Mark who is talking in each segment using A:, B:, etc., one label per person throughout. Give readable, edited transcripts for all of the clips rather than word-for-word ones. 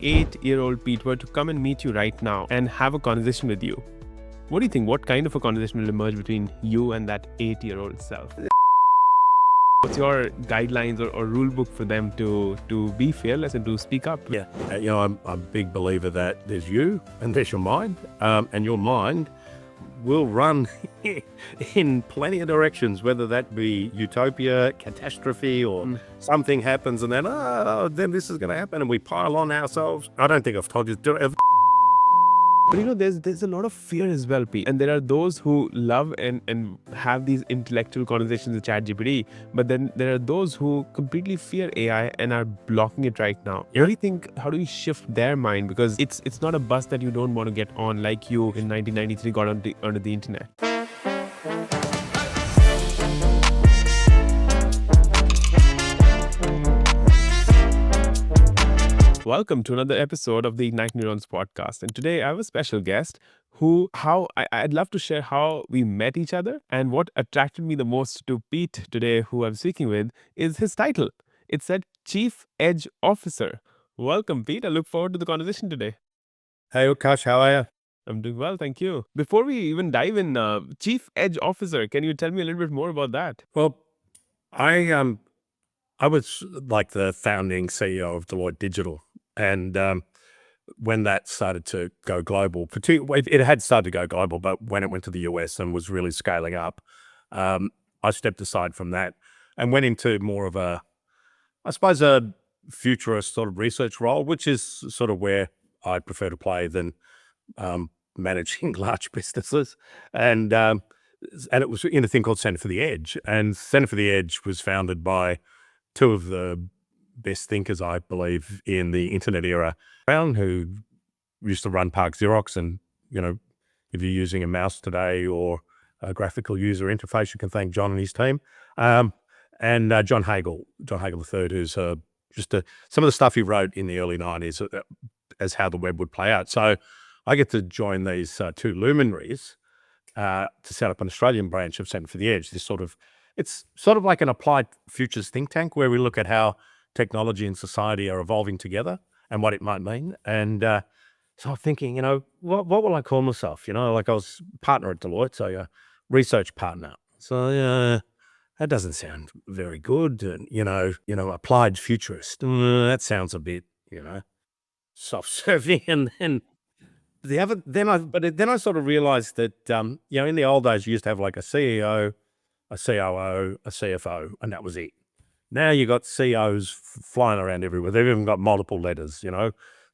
A: 8-year-old Pete were to come and meet you right now and have a conversation with you, what do you think? What kind of a conversation will emerge between you and that 8-year-old self? What's your guidelines or rule book for them to be fearless and to speak up?
B: Yeah, I'm a big believer that there's you and there's your mind, and your mind will run in plenty of directions, whether that be utopia, catastrophe, or something happens and then this is going to happen and we pile on ourselves. I don't think I've told you to do it.
A: But there's a lot of fear as well, Pete. And there are those who love and have these intellectual conversations with ChatGPT, but then there are those who completely fear AI and are blocking it right now.
B: Yeah.
A: What do you think, how do you shift their mind? Because it's not a bus that you don't want to get on, like you in 1993 got onto the internet. Welcome to another episode of the Ignited Neurons Podcast. And today I have a special guest I'd love to share how we met each other, and what attracted me the most to Pete today, who I'm speaking with, is his title. It said Chief Edge Officer. Welcome, Pete. I look forward to the conversation today.
B: Hey, Utkarsh, how are you?
A: I'm doing well, thank you. Before we even dive in, Chief Edge Officer, can you tell me a little bit more about that?
B: Well, I was like the founding CEO of Deloitte Digital, and when that started to go global, it had started to go global, but when it went to the US and was really scaling up, I stepped aside from that and went into more of a futurist sort of research role, which is sort of where I prefer to play than managing large businesses. And it was in a thing called Center for the Edge. And Center for the Edge was founded by two of the best thinkers, I believe, in the internet era, who used to run Park Xerox. And, if you're using a mouse today or a graphical user interface, you can thank John and his team. And John Hagel III, who's some of the stuff he wrote in the early 90s as how the web would play out. So I get to join these two luminaries to set up an Australian branch of Centre for the Edge. It's sort of like an applied futures think tank where we look at how technology and society are evolving together and what it might mean. And so I'm thinking, what will I call myself? Like I was partner at Deloitte, so a research partner. So that doesn't sound very good. And, applied futurist. That sounds a bit, self-serving. And then I sort of realized that, in the old days, you used to have like a CEO, a COO, a CFO, and that was it. Now you got CEOs flying around everywhere. They've even got multiple letters, the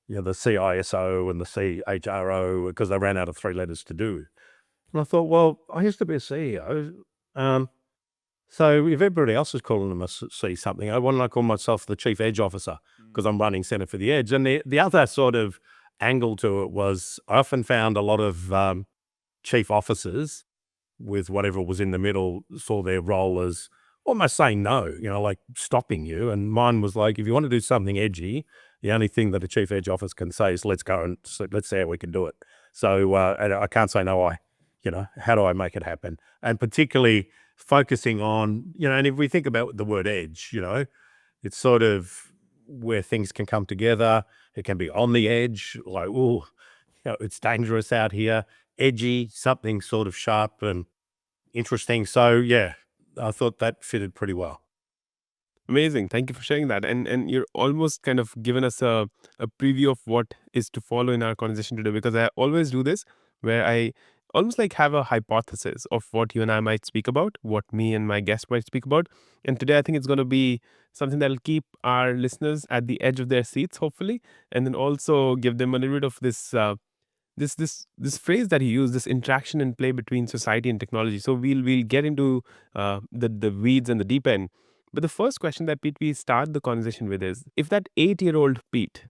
B: CISO and the CHRO, because they ran out of 3 letters to do. And I thought, well, I used to be a CEO. So if everybody else is calling them a C something, why don't I call myself the Chief Edge Officer? Because I'm running Center for the Edge. And the other sort of angle to it was I often found a lot of chief officers with whatever was in the middle saw their role as almost saying no, like stopping you. And mine was like, if you want to do something edgy, the only thing that a chief edge officer can say is let's go and let's see how we can do it. So and I can't say no. How do I make it happen? And particularly focusing on, and if we think about the word edge, it's sort of where things can come together. It can be on the edge, like, it's dangerous out here, edgy, something sort of sharp and interesting. So yeah, I thought that fitted pretty well.
A: Amazing. Thank you for sharing that. And you're almost kind of given us a preview of what is to follow in our conversation today, because I always do this where I almost like have a hypothesis of what you and I might speak about, what me and my guest might speak about. And today I think it's going to be something that'll keep our listeners at the edge of their seats, hopefully, and then also give them a little bit of this this phrase that you use, this interaction and play between society and technology. So we'll get into the weeds and the deep end. But the first question that Pete, we start the conversation with is, if that 8-year-old Pete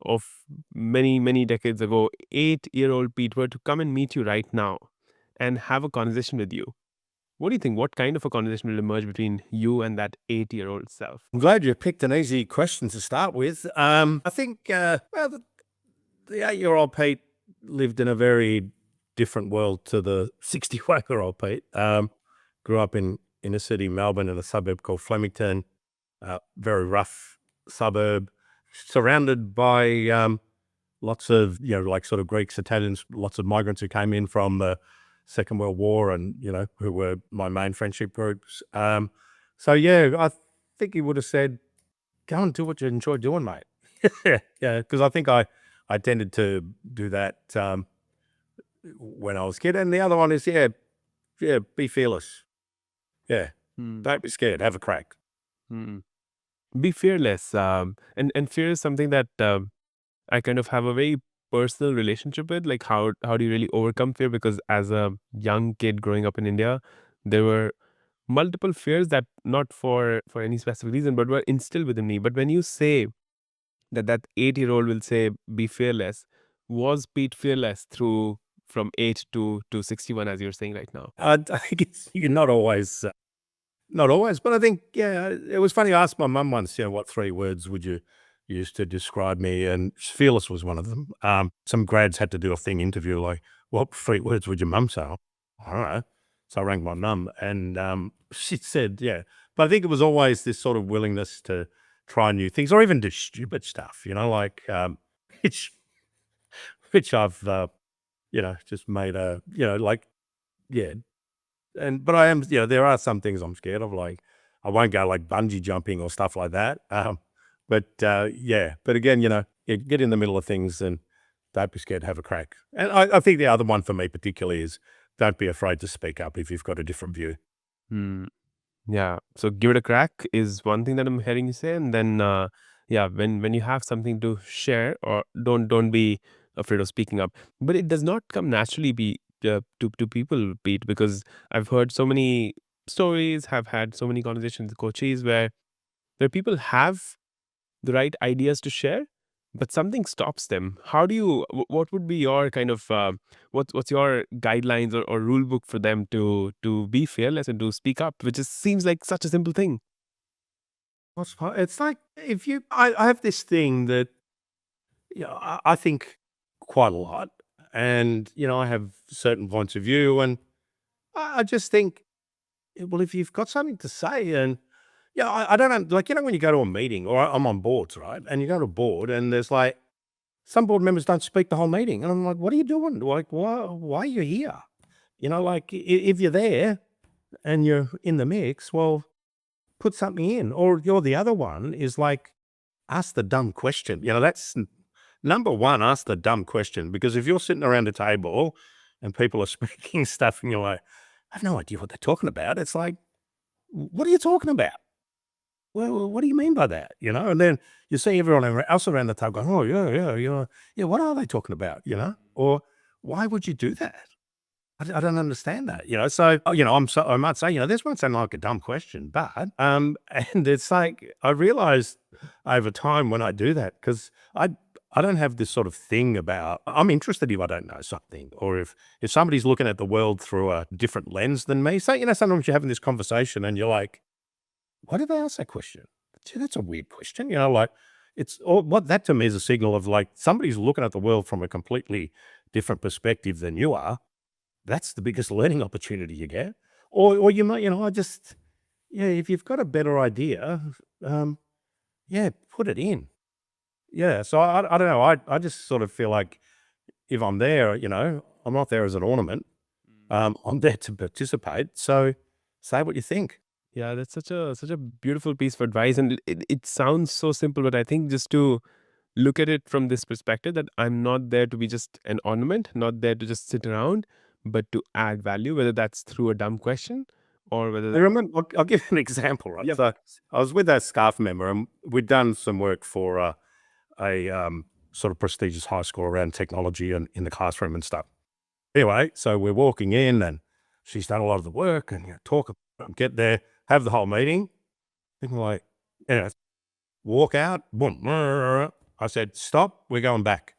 A: of many, many decades ago, 8-year-old Pete were to come and meet you right now and have a conversation with you, what do you think? What kind of a conversation will emerge between you and that 8-year-old self?
B: I'm glad you picked an easy question to start with. I think, the 8-year-old Pete lived in a very different world to the 61-year-old Pete. Grew up in inner city Melbourne in a suburb called Flemington, very rough suburb. surrounded by lots of, like sort of Greeks, Italians, lots of migrants who came in from the Second World War and, who were my main friendship groups. So, yeah, I think he would have said, go and do what you enjoy doing, mate. Yeah, because I think I tended to do that when I was a kid. And the other one is, be fearless. Yeah,
A: Hmm.
B: don't be scared. Have a crack.
A: Hmm. Be fearless. And fear is something that I kind of have a very personal relationship with. Like how do you really overcome fear? Because as a young kid growing up in India, there were multiple fears that not for any specific reason, but were instilled within me. But when you say that 8-year-old will say be fearless, was Pete fearless through from 8 to 61 as you're saying right now?
B: I think you're not always, but I think, it was funny. I asked my mum once, what 3 words would you use to describe me? And fearless was one of them. Some grads had to do a interview, like, what 3 words would your mum say? I don't know. So I rang my mum and she said, yeah. But I think it was always this sort of willingness to try new things or even do stupid stuff, like, which, which I've, just made like, yeah, but I am, there are some things I'm scared of, like I won't go like bungee jumping or stuff like that. But again, get in the middle of things and don't be scared to have a crack. And I think the other one for me particularly is don't be afraid to speak up if you've got a different view.
A: Hmm. Yeah. So give it a crack is one thing that I'm hearing you say, and then yeah, when you have something to share, or don't be afraid of speaking up. But it does not come naturally be to people, Pete, because I've heard so many stories, have had so many conversations with coaches where people have the right ideas to share, but something stops them. How do you? What would be your kind of what's your guidelines or rule book for them to be fearless and to speak up, which just seems like such a simple thing.
B: It's like if I have this thing that, I think quite a lot and, I have certain points of view and I just think, well, if you've got something to say and yeah, I don't know, like, when you go to a meeting or I'm on boards, right? And you go to a board and there's like, some board members don't speak the whole meeting. And I'm like, what are you doing? Like, why are you here? Like if you're there and you're in the mix, well, put something in. Or you're the other one is like, ask the dumb question. That's number one, ask the dumb question. Because if you're sitting around a table and people are speaking stuff and you're like, I have no idea what they're talking about. It's like, what are you talking about? Well, what do you mean by that? And then you see everyone else around the table going, oh, yeah, what are they talking about? Or why would you do that? I don't understand that, So, I might say, this might sound like a dumb question, but, and it's like, I realized over time when I do that, because I don't have this sort of thing about, I'm interested if I don't know something, or if somebody's looking at the world through a different lens than me. So, sometimes you're having this conversation and you're like, why did they ask that question? Gee, that's a weird question. Like what that to me is a signal of like somebody's looking at the world from a completely different perspective than you are. That's the biggest learning opportunity you get. Or you might, if you've got a better idea, put it in. Yeah. So I don't know. I just sort of feel like if I'm there, I'm not there as an ornament. I'm there to participate. So say what you think.
A: Yeah, that's such a beautiful piece of advice, and it sounds so simple, but I think just to look at it from this perspective that I'm not there to be just an ornament, not there to just sit around, but to add value, whether that's through a dumb question or whether
B: I
A: that.
B: remember, I'll give you an example, right?
A: Yeah.
B: So I was with that staff member and we'd done some work for a sort of prestigious high school around technology and in the classroom and stuff. Anyway, so we're walking in and she's done a lot of the work and talk, get there, have the whole meeting. And we're like, walk out, boom. I said, stop, we're going back.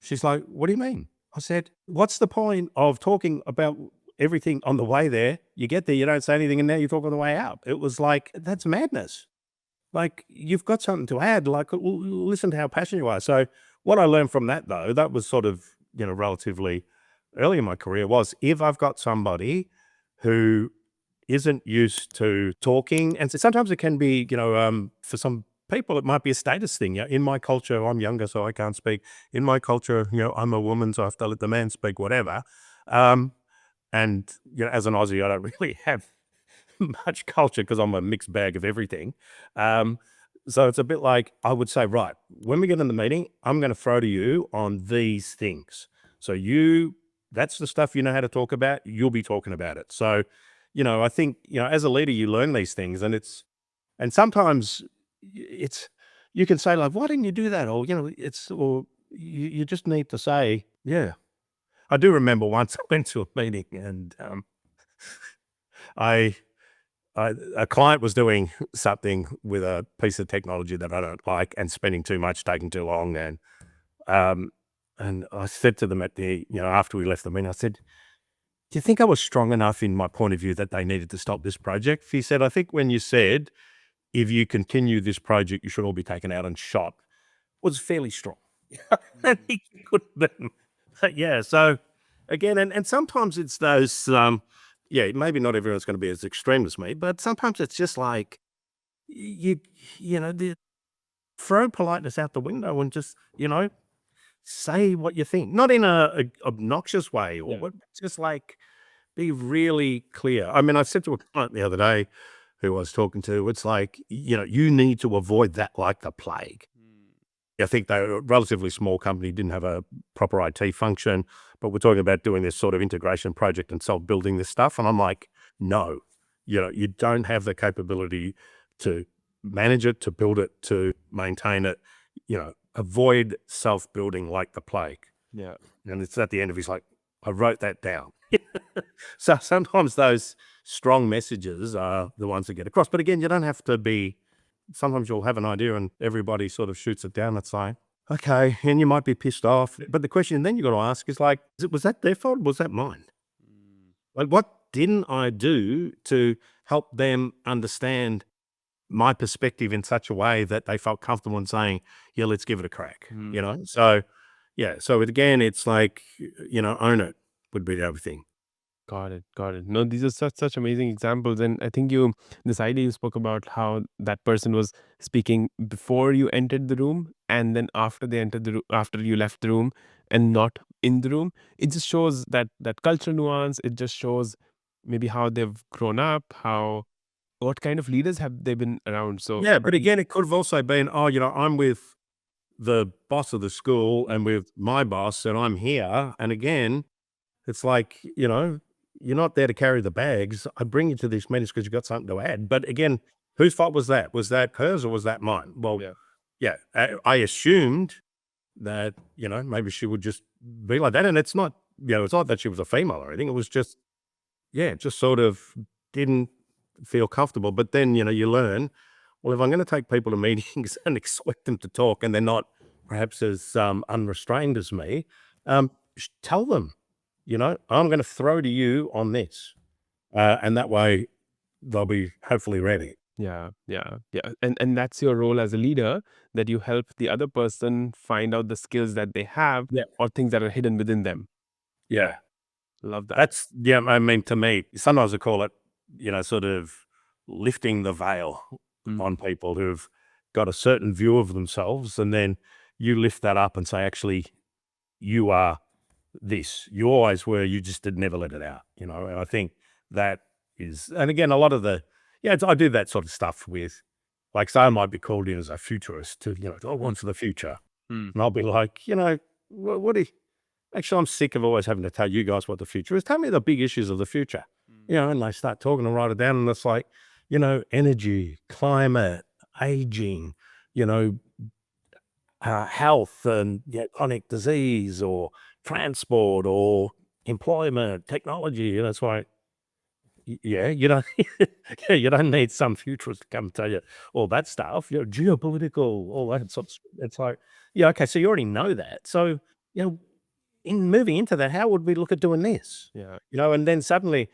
B: She's like, what do you mean? I said, what's the point of talking about everything on the way there? You get there, you don't say anything, and now you talk on the way out. It was like, that's madness. Like, you've got something to add. Like, listen to how passionate you are. So what I learned from that, though, that was sort of, relatively early in my career, was if I've got somebody who isn't used to talking, and so sometimes it can be, for some people, it might be a status thing. In my culture, I'm younger, so I can't speak. In my culture, I'm a woman, so I have to let the man speak, whatever. And as an Aussie, I don't really have much culture because I'm a mixed bag of everything. So it's a bit like, I would say, right, when we get in the meeting, I'm going to throw to you on these things. So that's the stuff you know how to talk about. You'll be talking about it. So, I think, as a leader, you learn these things, and sometimes you can say like, why didn't you do that? Or, or you just need to say, yeah. I do remember once I went to a meeting and a client was doing something with a piece of technology that I don't like and spending too much, taking too long. And I said to them after we left the meeting, I said, do you think I was strong enough in my point of view that they needed to stop this project? He said, I think when you said, if you continue this project, you should all be taken out and shot, was fairly strong. I think it could have been. Yeah. So again, and sometimes it's those, maybe not everyone's going to be as extreme as me, but sometimes it's just like, throw politeness out the window and just, say what you think, not in a obnoxious way or just like be really clear. I mean, I said to a client the other day who I was talking to, it's like, you need to avoid that like the plague. I think they were a relatively small company, didn't have a proper IT function, but we're talking about doing this sort of integration project and self-building this stuff. And I'm like, no, you don't have the capability to manage it, to build it, to maintain it, avoid self-building like the plague.
A: Yeah.
B: And it's at the end of he's like, I wrote that down. So sometimes those strong messages are the ones that get across. But again, you don't have to be, sometimes you'll have an idea and everybody sort of shoots it down. It's like, okay, and you might be pissed off. But the question then you got to ask is like, was that their fault or was that mine? Like, what didn't I do to help them understand my perspective in such a way that they felt comfortable in saying, yeah, let's give it a crack, So, so again, it's like, own it would be the other thing.
A: Got it. Got it. No, these are such amazing examples, and I think this idea you spoke about how that person was speaking before you entered the room, and then after they entered the room, after you left the room, and not in the room. It just shows that cultural nuance. It just shows maybe how they've grown up, what kind of leaders have they been around. So
B: Yeah, but again, it could have also been, I'm with the boss of the school and with my boss, and I'm here, and again, it's like, you're not there to carry the bags. I bring you to these meetings because you've got something to add. But again, whose fault was that? Was that hers or was that mine? Well, I assumed that, maybe she would just be like that. And it's not, it's not that she was a female or anything. It was just, just sort of didn't feel comfortable. But then, you learn, well, if I'm going to take people to meetings and expect them to talk and they're not perhaps as unrestrained as me, tell them, I'm going to throw to you on this. And that way they'll be hopefully ready.
A: Yeah. And that's your role as a leader, that you help the other person find out the skills that they have or things that are hidden within them.
B: Yeah.
A: Love that.
B: That's, I mean, to me, sometimes I call it, sort of lifting the veil on people who've got a certain view of themselves. And then you lift that up and say, actually, you are this. You always were, you just did never let it out, and I think that is, and again, a lot of I do that sort of stuff with, like, say I might be called in as a futurist to, I want for the future. And I'll be like, what do you, actually, I'm sick of always having to tell you guys what the future is. Tell me the big issues of the future, and they start talking and write it down. And it's like, energy, climate, aging, health and chronic disease or transport or employment, technology. And that's why, you don't, you don't need some futurist to come tell you all that stuff, geopolitical, all that sort of stuff. It's like, okay, so you already know that. So, in moving into that, how would we look at doing this?
A: Yeah.
B: And then suddenly,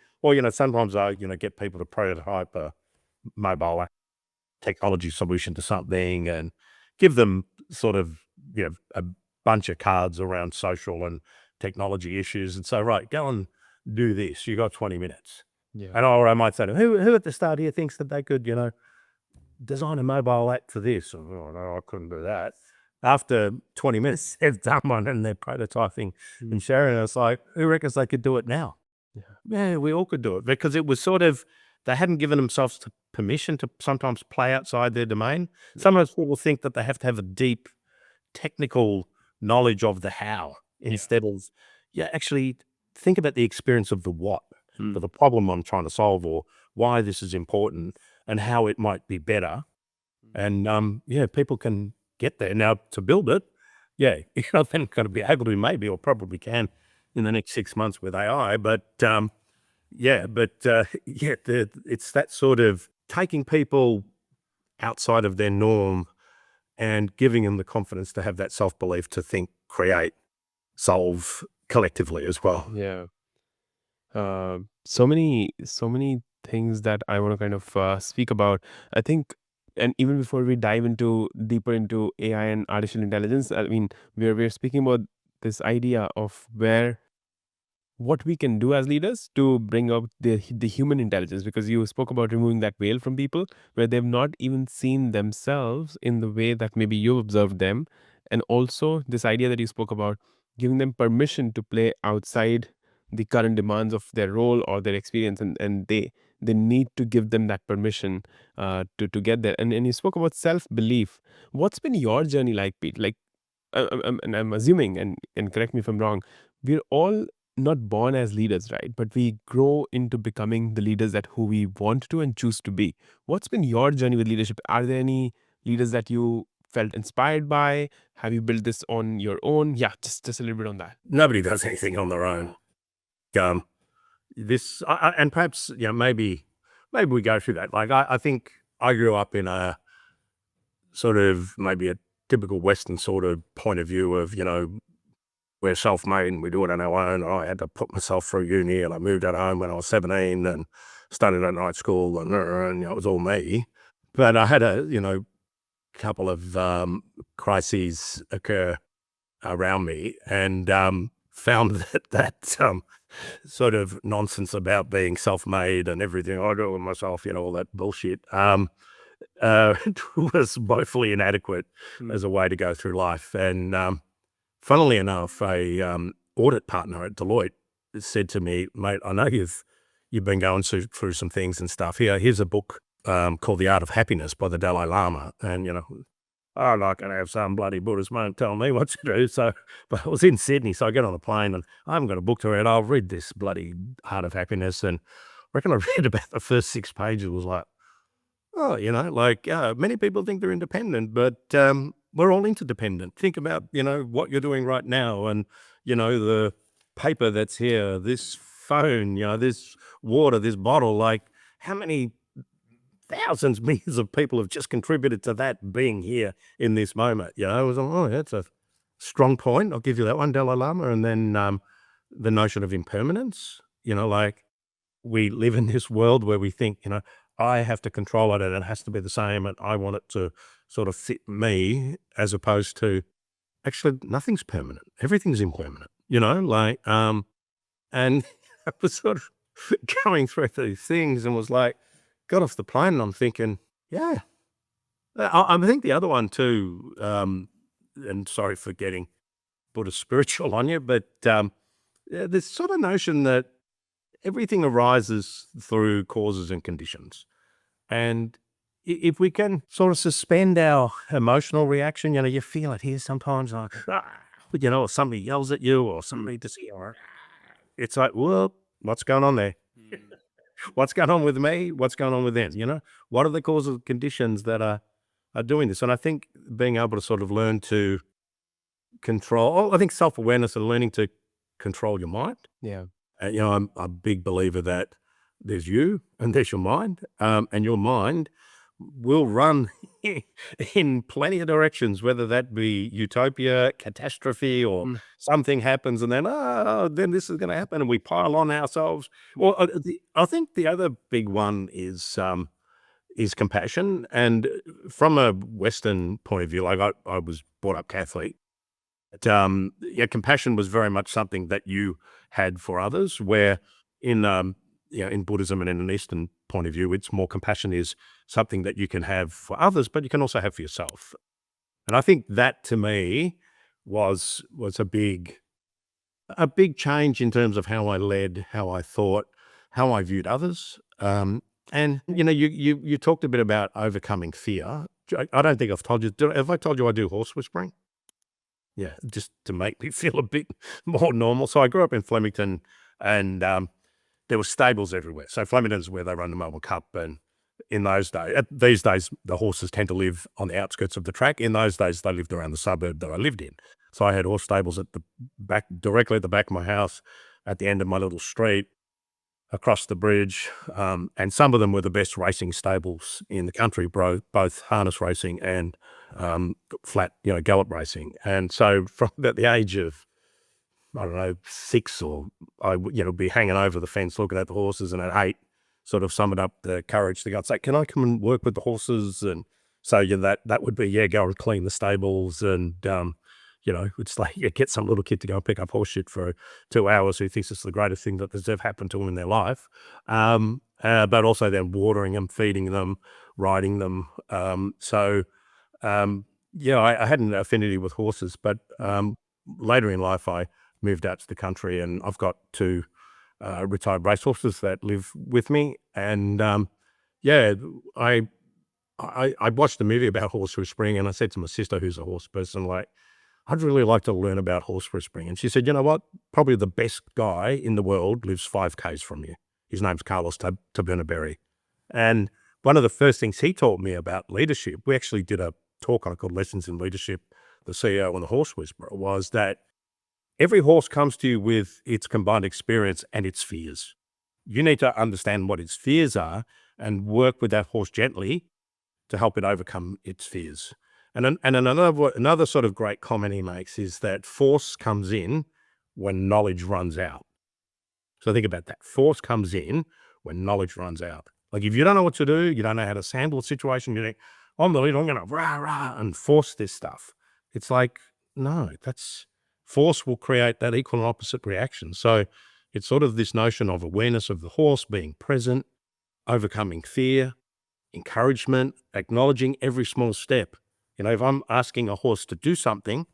B: sometimes I, get people to prototype a mobile technology solution to something and give them sort of, a bunch of cards around social and technology issues and say, right, go and do this. You got 20 minutes.
A: Yeah.
B: And or I might say to them, who at the start here thinks that they could, design a mobile app for this. Oh, no, I couldn't do that. After 20 minutes, they've done one and they're prototyping and sharing it. It's like, who reckons they could do it now? Yeah, we all could do it, because it was sort of, they hadn't given themselves permission to sometimes play outside their domain. Sometimes people think that they have to have a deep technical knowledge of the how instead of, actually think about the experience of the what, for the problem I'm trying to solve, or why this is important and how it might be better. And people can get there. Now, to build it, they're going to be able to, maybe, or probably can in the next 6 months with AI. But it's that sort of taking people outside of their norm and giving them the confidence to have that self-belief to think, create, solve collectively as well.
A: Yeah. So many things that I want to kind of speak about. I think, and even before we dive deeper into AI and artificial intelligence, I mean, we're speaking about this idea of what we can do as leaders to bring up the human intelligence, because you spoke about removing that veil from people where they've not even seen themselves in the way that maybe you observed them. And also this idea that you spoke about, giving them permission to play outside the current demands of their role or their experience, and they need to give them that permission to get there. And you spoke about self-belief. What's been your journey like, Pete? Like, and I'm assuming, and correct me if I'm wrong, we're all not born as leaders, right? But we grow into becoming the leaders that who we want to and choose to be. What's been your journey with leadership? Are there any leaders that you felt inspired by? Have you built this on your own? Yeah, just a little bit on that.
B: Nobody does anything on their own. And perhaps, maybe we go through that. Like, I think I grew up in a sort of, maybe a typical Western sort of point of view of, we're self-made and we do it on our own. I had to put myself through uni, and I moved out of home when I was 17 and studied at night school, and it was all me. But I had a, couple of crises occur around me, and found that sort of nonsense about being self-made and everything I do it myself, all that bullshit, was woefully inadequate as a way to go through life. And funnily enough, a audit partner at Deloitte said to me, "Mate, I know you've been going through some things and stuff. Here's a book called The Art of Happiness by the Dalai Lama." And I'm not going to have some bloody Buddhist monk tell me what to do. So, but I was in Sydney, so I get on a plane and I haven't got a book to read. I'll read this bloody Art of Happiness. And I reckon I read about the first 6 pages. It was like, oh, many people think they're independent, but we're all interdependent. Think about, what you're doing right now, and, the paper that's here, this phone, this water, this bottle, like, how many thousands, millions of people have just contributed to that being here in this moment. It was, that's a strong point. I'll give you that one, Dalai Lama. And then the notion of impermanence, like, we live in this world where we think, I have to control it and it has to be the same, and I want it to sort of fit me, as opposed to, actually, nothing's permanent. Everything's impermanent, and I was sort of going through these things and was like, got off the plane and I'm thinking, I think the other one too, and sorry for getting Buddhist spiritual on you, but this sort of notion that everything arises through causes and conditions. And if we can sort of suspend our emotional reaction, you feel it here sometimes, like, or somebody yells at you, or somebody just, it's like, well, what's going on there? What's going on with me? What's going on with them? What are the causes and conditions that are doing this? And I think being able to sort of learn to control, I think self-awareness and learning to control your mind.
A: Yeah.
B: I'm a big believer that there's you and there's your mind, and your mind will run in plenty of directions, whether that be utopia, catastrophe, or something happens and then this is going to happen, and we pile on ourselves. Well, I think the other big one is compassion. And from a Western point of view, like, I was brought up Catholic. Compassion was very much something that you had for others, where in in Buddhism and in an Eastern point of view, it's more compassion is something that you can have for others, but you can also have for yourself. And I think that to me was a big change in terms of how I led, how I thought, how I viewed others. And you talked a bit about overcoming fear. I don't think I've told you. Have I told you I do horse whispering? Yeah, just to make me feel a bit more normal. So I grew up in Flemington, and there were stables everywhere. So Flemington's where they run the Melbourne Cup, and in those days, these days, the horses tend to live on the outskirts of the track. In those days, they lived around the suburb that I lived in. So I had horse stables at the back, directly at the back of my house, at the end of my little street, across the bridge. And some of them were the best racing stables in the country, both harness racing and flat, gallop racing. And so from about the age of, I don't know, 6, or I would be hanging over the fence looking at the horses, and at 8, sort of summoned up the courage to go and say, "Can I come and work with the horses?" And so that would be, go and clean the stables, and it's like you get some little kid to go and pick up horse shit for 2 hours who thinks it's the greatest thing that has ever happened to them in their life. But also then watering them, feeding them, riding them. I had an affinity with horses, but later in life I moved out to the country, and I've got 2 retired racehorses that live with me. And I watched a movie about horse whispering, and I said to my sister, who's a horse person, like, I'd really like to learn about horse whispering. And she said, "You know what? Probably the best guy in the world lives 5 k's from you. His name's Carlos Tabernaberry." And one of the first things he taught me about leadership, we actually did a talk on it called Lessons in Leadership, the CEO and the Horse Whisperer, was that every horse comes to you with its combined experience and its fears. You need to understand what its fears are and work with that horse gently to help it overcome its fears. And another sort of great comment he makes is that force comes in when knowledge runs out. So think about that. Force comes in when knowledge runs out. Like, if you don't know what to do, you don't know how to handle a situation, you think, "I'm the leader, I'm going to rah, rah, and force this stuff." It's like, no, force will create that equal and opposite reaction. So it's sort of this notion of awareness of the horse, being present, overcoming fear, encouragement, acknowledging every small step. If I'm asking a horse to do something,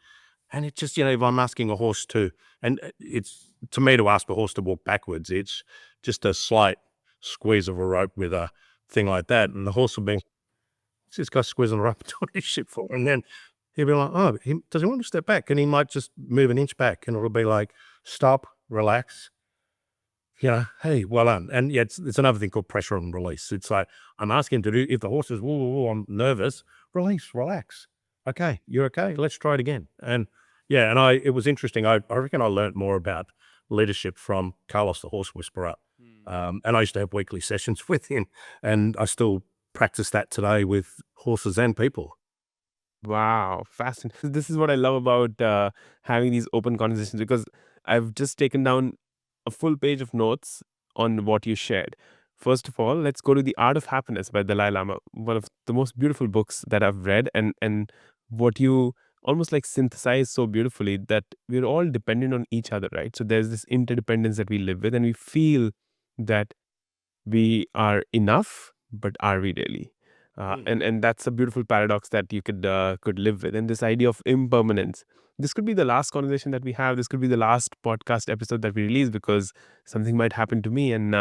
B: and it just, if I'm asking a horse to, and it's, to me, to ask a horse to walk backwards, it's just a slight squeeze of a rope with a thing like that. And the horse will be, "What's this guy squeezing a rope doing this shit for?" And then he'll be like, "Oh, does he want to step back?" And he might just move an inch back, and it'll be like, "Stop, relax. Hey, well done." And it's another thing called pressure and release. It's like, I'm asking him to do, if the horse is, "Whoa, whoa, whoa, I'm nervous," release, relax. "Okay, you're okay. Let's try it again." And it was interesting. I reckon I learned more about leadership from Carlos, the Horse Whisperer. And I used to have weekly sessions with him, and I still practice that today with horses and people.
A: Wow, fascinating. This is what I love about having these open conversations, because I've just taken down a full page of notes on what you shared. First of all, let's go to The Art of Happiness by Dalai Lama, one of the most beautiful books that I've read, and what you almost like synthesize so beautifully, that we're all dependent on each other, right? So there's this interdependence that we live with, and we feel that we are enough, but are we really? And that's a beautiful paradox that you could live with. And this idea of impermanence. This could be the last conversation that we have. This could be the last podcast episode that we release, because something might happen to me. And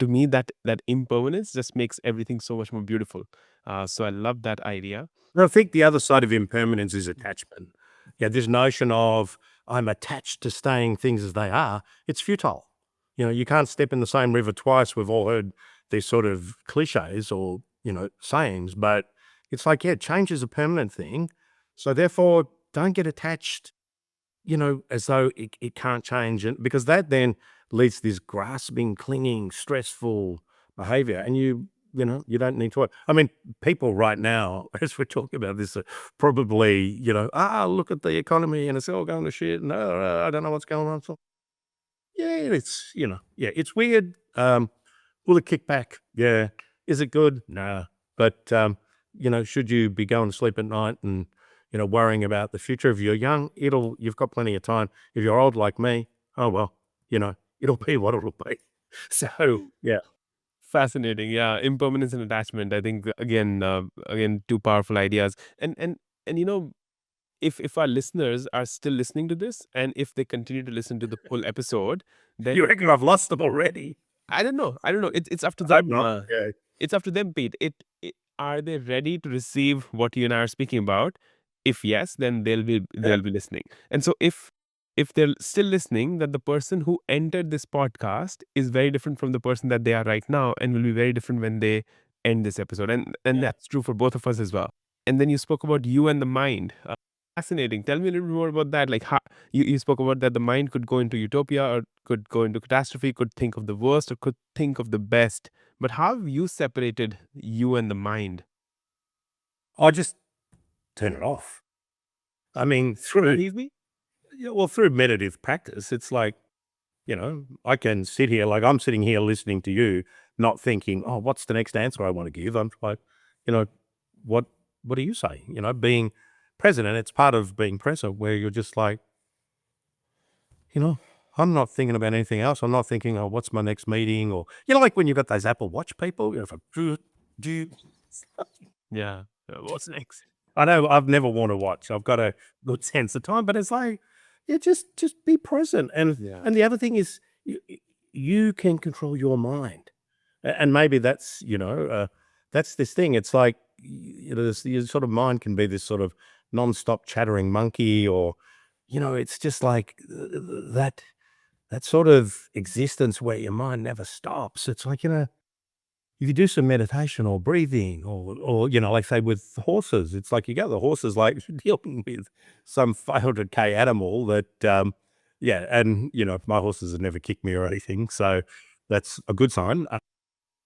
A: to me, that impermanence just makes everything so much more beautiful. So I love that idea.
B: I think the other side of impermanence is attachment. Yeah, this notion of, I'm attached to staying things as they are, it's futile. You can't step in the same river twice. We've all heard these sort of cliches or, sayings, but it's like, change is a permanent thing. So therefore, don't get attached, as though it can't change. And because that then leads to this grasping, clinging, stressful behavior. And you don't need to. I mean, people right now, as we're talking about this, are probably, look at the economy and it's all going to shit. No, I don't know what's going on. So, it's, it's weird. Will it kick back? Yeah. Is it good? No. But, should you be going to sleep at night and, worrying about the future? If you're young, you've got plenty of time. If you're old like me, oh, well, it'll be what it'll be. So yeah.
A: Fascinating. Yeah, impermanence and attachment. I think again, two powerful ideas. And if our listeners are still listening to this, and if they continue to listen to the full episode, then
B: You reckon I've lost them already?
A: I don't know. I don't know. It's up to
B: I hope
A: them.
B: not. Yeah.
A: It's up to them, Pete. Are they ready to receive what you and I are speaking about? If yes, then they'll be listening. And so if they're still listening, then the person who entered this podcast is very different from the person that they are right now, and will be very different when they end this episode. And
B: Yeah.
A: that's true for both of us as well. And then you spoke about you and the mind. Fascinating. Tell me a little bit more about that. Like how you spoke about that the mind could go into utopia or could go into catastrophe, could think of the worst or could think of the best. But how have you separated you and the mind?
B: I just turn it off. I mean, through
A: Easy?
B: through meditative practice, it's like, I can sit here, like I'm sitting here listening to you, not thinking, oh, what's the next answer I want to give? I'm like, you know, what what do you say? Being present, and it's part of being present where you're just like, I'm not thinking about anything else. I'm not thinking, oh, what's my next meeting? Or, like when you've got those Apple Watch people, from do
A: Yeah. What's next?
B: I know I've never worn a watch. I've got a good sense of time, but it's like, yeah, just be present. And
A: Yeah.
B: and the other thing is, you can control your mind, and maybe that's this thing. It's like this your sort of mind can be this sort of non-stop chattering monkey, or it's just like that sort of existence where your mind never stops. It's like if you do some meditation or breathing or like say with horses, it's like you got the horses like dealing with some 500K animal that, yeah, and my horses have never kicked me or anything, so that's a good sign.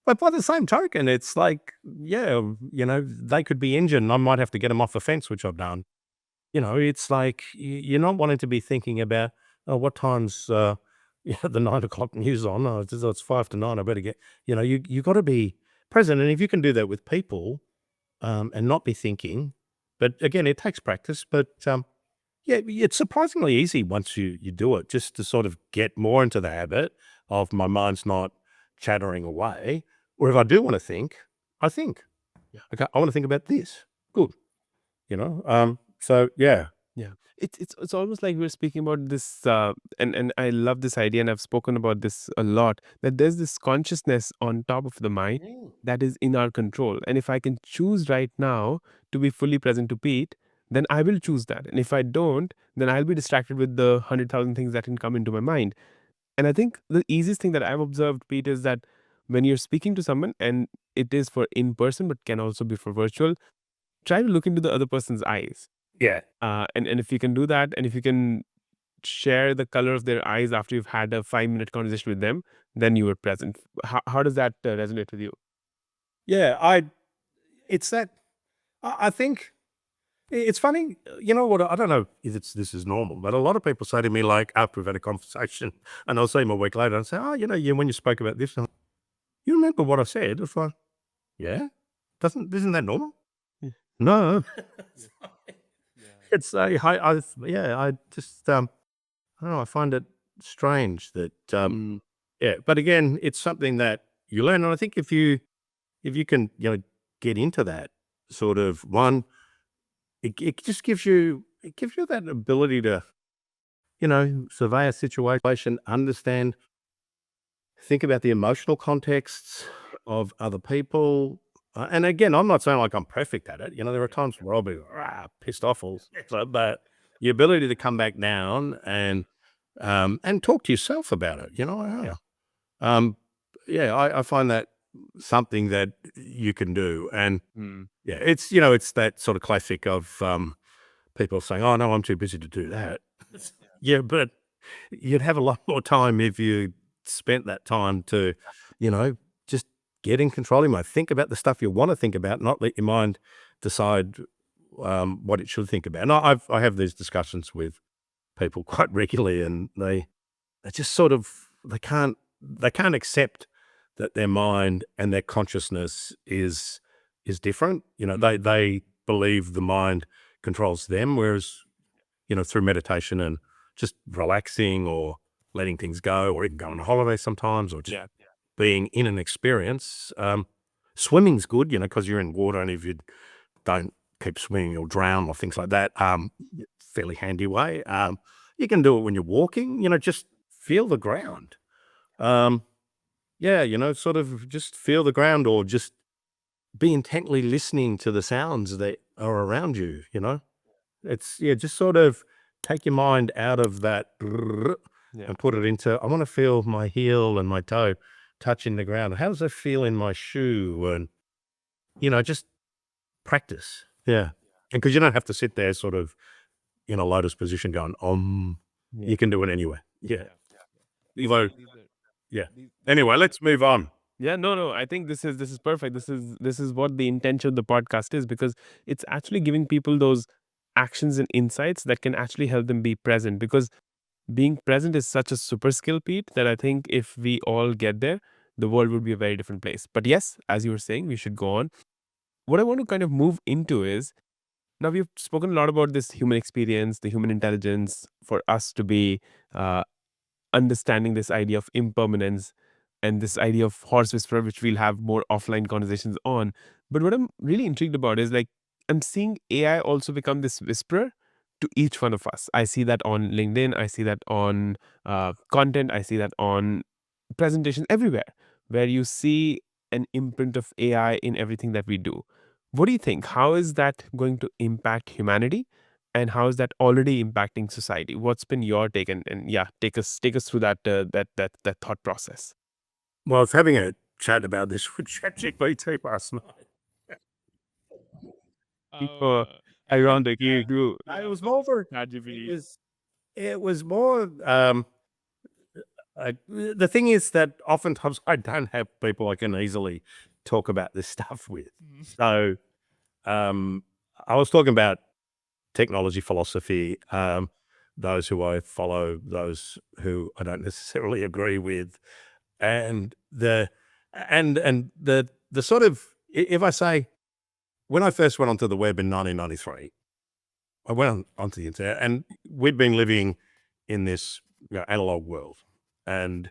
B: But by the same token, it's like, yeah, they could be injured and I might have to get them off the fence, which I've done. It's like you're not wanting to be thinking about, oh, what time's the 9 o'clock news on? Oh, it's 5 to 9. I better get. You got to be present, and if you can do that with people, and not be thinking, but again, it takes practice. But yeah, it's surprisingly easy once you do it, just to sort of get more into the habit of my mind's not chattering away. Or if I do want to think, I think.
A: Yeah.
B: Okay, I want to think about this. Good. So yeah.
A: Yeah, it's almost like we're speaking about this, and I love this idea, and I've spoken about this a lot. That there's this consciousness on top of the mind that is in our control, and if I can choose right now to be fully present to Pete, then I will choose that, and if I don't, then I'll be distracted with the 100,000 things that can come into my mind. And I think the easiest thing that I've observed, Pete, is that when you're speaking to someone, and it is for in person, but can also be for virtual, try to look into the other person's eyes.
B: Yeah.
A: And if you can do that, and if you can share the color of their eyes after you've had a 5-minute conversation with them, then you were present. How does that resonate with you?
B: Yeah, it's that, I think it's funny, you know what, I don't know if this is normal, but a lot of people say to me, like, after we've had a conversation, and I'll see them a week later and say, oh, when you spoke about this, you remember what I said? It's like, yeah, isn't that normal?
A: Yeah.
B: No.
A: Yeah.
B: It's I just, I don't know, I find it strange that, yeah, but again, it's something that you learn, and I think if you can, get into that sort of one, it just gives you that ability to, survey a situation, understand, think about the emotional contexts of other people. And again, I'm not saying like I'm perfect at it. There are times where I'll be pissed off but the ability to come back down and talk to yourself about it. Um, yeah, I find that something that you can do, and
A: Mm.
B: yeah, it's that sort of classic of people saying, "Oh no, I'm too busy to do that." Yeah, but you'd have a lot more time if you spent that time to, just get in control of your mind. Think about the stuff you want to think about, not let your mind decide what it should think about. And I have these discussions with people quite regularly, and they just sort of they can't accept that their mind and their consciousness is different. They believe the mind controls them, whereas through meditation and just relaxing or letting things go, or even going on holiday sometimes, or just
A: Yeah.
B: being in an experience. Swimming's good, because you're in water, and if you don't keep swimming, you'll drown or things like that. Fairly handy way. You can do it when you're walking, just feel the ground. Sort of just feel the ground, or just be intently listening to the sounds that are around you, It's, just sort of take your mind out of that
A: Yeah.
B: and put it into, I want to feel my heel and my toe touching the ground. How does it feel in my shoe? And, just practice. Yeah. And because you don't have to sit there sort of in a lotus position going,
A: Yeah.
B: you can do it anywhere. Yeah.
A: These
B: Although, yeah. Anyway, let's move on.
A: Yeah, no. I think this is perfect. This is what the intention of the podcast is, because it's actually giving people those actions and insights that can actually help them be present. Because being present is such a super skill, Pete, that I think if we all get there, the world would be a very different place. But yes, as you were saying, we should go on. What I want to kind of move into is, now we've spoken a lot about this human experience, the human intelligence, for us to be uh, understanding this idea of impermanence and this idea of horse whisperer, which we'll have more offline conversations on. But what I'm really intrigued about is, like, I'm seeing AI also become this whisperer to each one of us. I see that on LinkedIn. I see that on content. I see that on presentations everywhere, where you see an imprint of AI in everything that we do. What do you think? How is that going to impact humanity? And how is that already impacting society? What's been your take? And yeah, take us through that thought process.
B: Well, I was having a chat about this with ChatGPT last night.
A: Uh,
B: Ironic, you do.
A: yeah,
B: It was more for, it
A: ChatGPT.
B: was more, the thing is that oftentimes I don't have people I can easily talk about this stuff with. So, I was talking about technology philosophy, those who I follow, those who I don't necessarily agree with, and the sort of, if I say, when I first went onto the web in 1993, I went onto the internet, and we'd been living in this analog world, and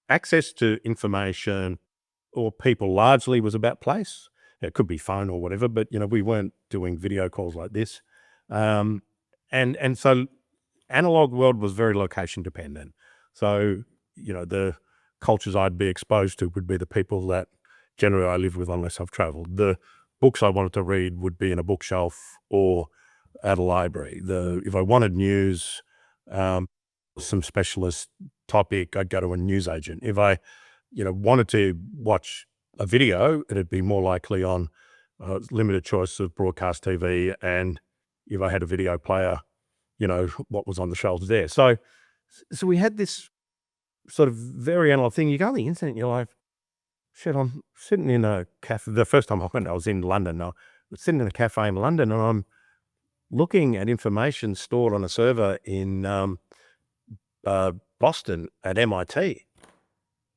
B: access to information or people largely was about place. It could be phone or whatever, but we weren't doing video calls like this, and so analog world was very location dependent. So the cultures I'd be exposed to would be the people that generally I live with, unless I've traveled. The books I wanted to read would be in a bookshelf or at a library. If I wanted news, some specialist topic, I'd go to a newsagent. If I wanted to watch a video, it'd be more likely on limited choice of broadcast TV, and if I had a video player, what was on the shelves there. So we had this sort of very analog thing. You go on the internet and you're like, shit, I'm sitting in a cafe. The first time I went, I was in London. I was sitting in a cafe in London, and I'm looking at information stored on a server in Boston at MIT.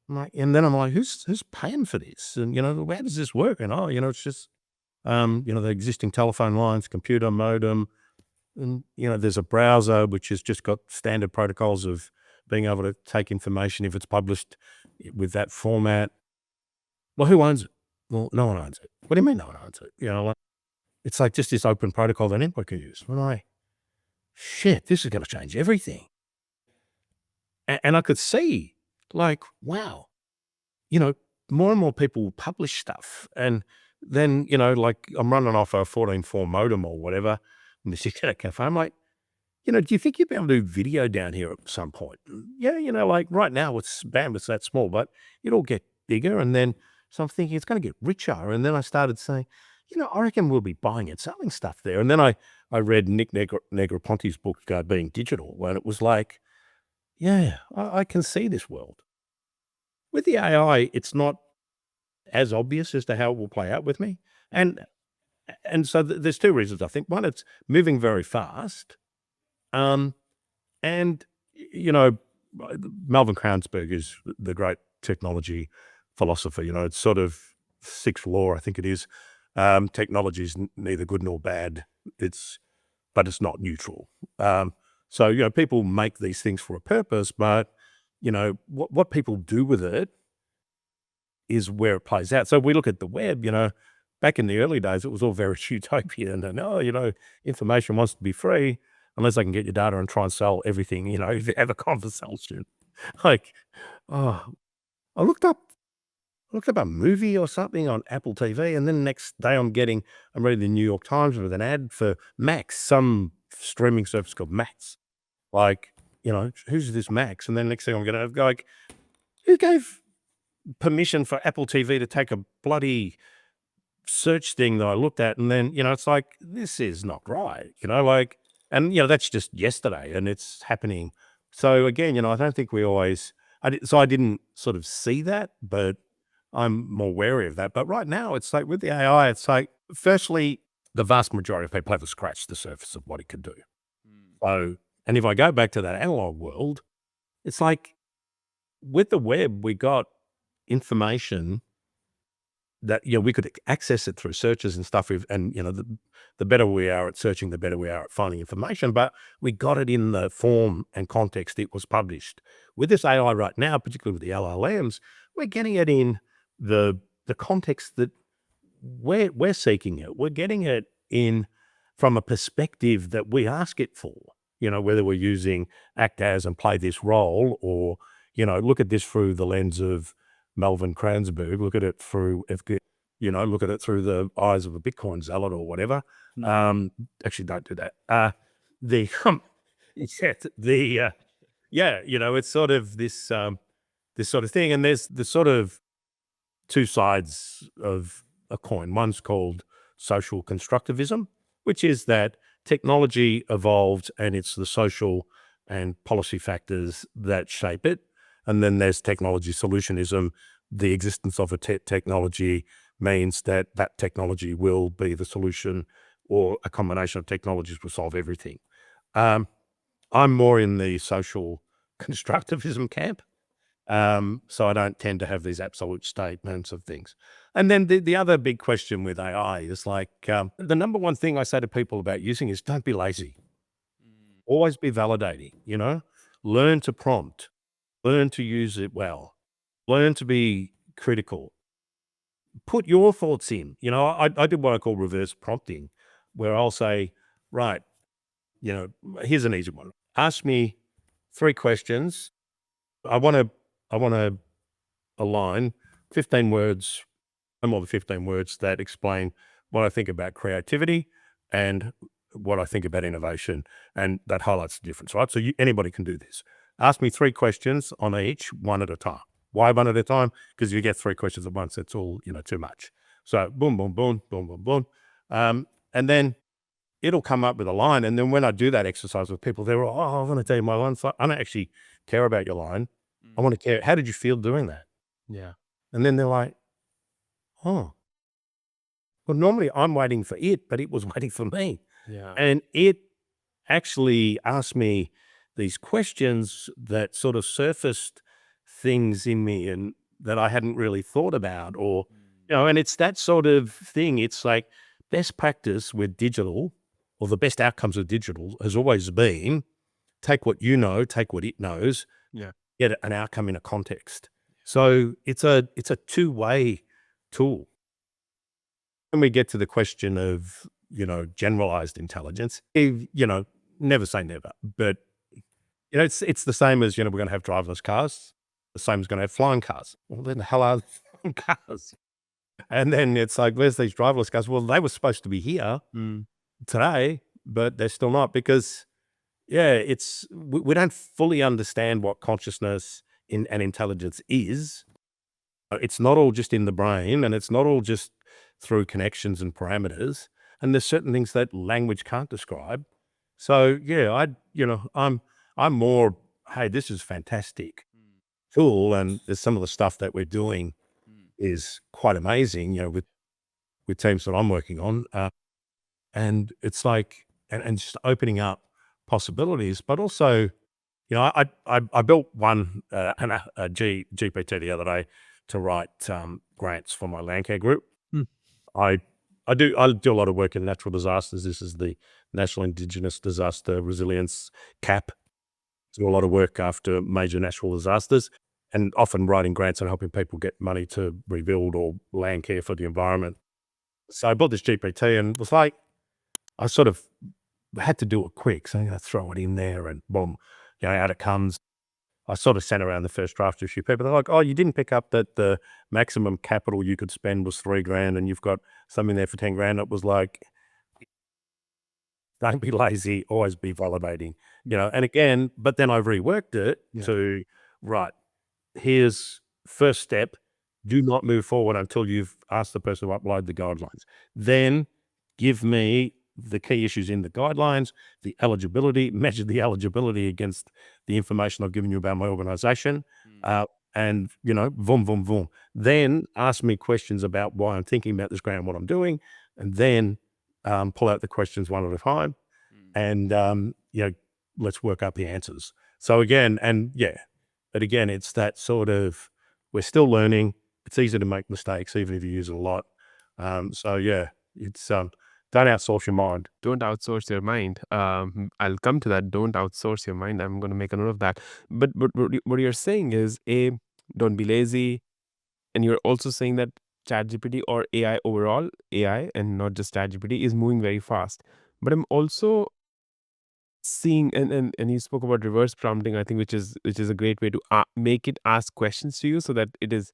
B: And then I'm like, who's paying for this? And, how does this work? And, it's just, the existing telephone lines, computer modem, and, there's a browser, which has just got standard protocols of being able to take information if it's published with that format. Well, who owns it? Well, no one owns it. What do you mean no one owns it? It's like just this open protocol that anyone can use. Shit, this is going to change everything. And I could see, like, wow, more and more people publish stuff. And then, like, I'm running off a 14.4 modem or whatever, and this is at a cafe. I'm like, do you think you'd be able to do video down here at some point? Yeah, like right now it's bandwidth's that small, but it'll get bigger. And then, so I'm thinking it's going to get richer. And then I started saying, I reckon we'll be buying and selling stuff there. And then I read Nick Negroponte's book, Being Digital, and it was like, yeah, I can see this world. With the AI, it's not as obvious as to how it will play out with me. And so there's two reasons, I think. One, it's moving very fast. And, Melvin Kranzberg is the great technology philosopher. It's sort of sixth law, I think it is. Technology is neither good nor bad. But it's not neutral. So, people make these things for a purpose, but, what people do with it is where it plays out. So we look at the web, back in the early days, it was all very utopian and, information wants to be free unless I can get your data and try and sell everything, if you have a conversation. Like, oh, I looked up a movie or something on Apple TV, and then the next day I'm reading the New York Times with an ad for Max, some streaming service called Max. Like, who's this Max? And then next thing I'm going to go like, who gave permission for Apple TV to take a bloody search thing that I looked at? And then, it's like, this is not right, and, that's just yesterday and it's happening. So again, I don't think we always, I didn't sort of see that, but I'm more wary of that. But right now it's like with the AI, it's like, firstly, the vast majority of people haven't scratched the surface of what it could do. So, and if I go back to that analog world, it's like with the web, we got information that, we could access it through searches and stuff. And, the better we are at searching, the better we are at finding information, but we got it in the form and context it was published. With this AI right now, particularly with the LLMs, we're getting it in the context that we're seeking it. We're getting it in from a perspective that we ask it for, whether we're using act as and play this role or, look at this through the lens of Melvin Kranzberg, look at it through, look at it through the eyes of a Bitcoin zealot or whatever. Actually, don't do that. It's sort of this sort of thing, and there's the sort of two sides of a coin. One's called social constructivism, which is that technology evolved and it's the social and policy factors that shape it. And then there's technology solutionism. The existence of a technology means that technology will be the solution, or a combination of technologies will solve everything. I'm more in the social constructivism camp. So I don't tend to have these absolute statements of things. And then the other big question with AI is like, the number one thing I say to people about using is don't be lazy. Always be validating, learn to prompt, learn to use it well, learn to be critical, put your thoughts in. I did what I call reverse prompting, where I'll say, right, here's an easy one. Ask me 3 questions. I want to align 15 words, no more than 15 words, that explain what I think about creativity and what I think about innovation, and that highlights the difference, right? So anybody can do this. Ask me 3 questions on each, one at a time. Why one at a time? Because you get 3 questions at once, it's all, too much. So boom, boom, boom, boom, boom, boom. And then it'll come up with a line. And then when I do that exercise with people, they're all, I want to tell you my line. So I don't actually care about your line. I want to care, how did you feel doing that?
A: Yeah.
B: And then they're like, oh, well, normally I'm waiting for it, but it was waiting for me.
A: Yeah.
B: And it actually asked me these questions that sort of surfaced things in me and that I hadn't really thought about, or, and it's that sort of thing. It's like best practice with digital, or the best outcomes of digital has always been take what you know, take what it knows, get an outcome in a context. So it's a two-way tool. When we get to the question of, generalized intelligence, never say never, but, it's the same as, we're going to have driverless cars, the same as going to have flying cars. Well, then the hell are flying cars? And then it's like, where's these driverless cars? Well, they were supposed to be here today, but they're still not, because, we don't fully understand what consciousness and intelligence is. It's not all just in the brain, and it's not all just through connections and parameters. And there's certain things that language can't describe. So I'm more, hey, this is fantastic, cool, and there's some of the stuff that we're doing is quite amazing. With teams that I'm working on, and it's like, and just opening up possibilities, but also, I built one a GPT the other day to write grants for my land care group. I do a lot of work in natural disasters. This is the National Indigenous Disaster Resilience CAP. Do a lot of work after major natural disasters, and often writing grants and helping people get money to rebuild or land care for the environment. So I bought this GPT and was like, I sort of had to do it quick. So I throw it in there and boom, out it comes. I sort of sent around the first draft to a few people. They're like, oh, you didn't pick up that the maximum capital you could spend was $3,000 and you've got something there for $10,000. It was like, don't be lazy, always be validating, and again, but then I reworked it to, right, here's first step, do not move forward until you've asked the person to upload the guidelines. Then give me the key issues in the guidelines, the eligibility, measure the eligibility against the information I've given you about my organization, and, vroom, vroom, vroom. Then ask me questions about why I'm thinking about this grant, what I'm doing, and then pull out the questions one at a time, and let's work up the answers. So again, but again, it's that sort of, we're still learning. It's easy to make mistakes, even if you use it a lot. It's don't outsource your mind.
A: Don't outsource your mind. I'll come to that. Don't outsource your mind. I'm going to make a note of that. But what you're saying is, don't be lazy. And you're also saying that ChatGPT or AI overall, AI and not just ChatGPT, is moving very fast. But I'm also seeing, and you spoke about reverse prompting, I think, which is a great way to make it ask questions to you, so that it is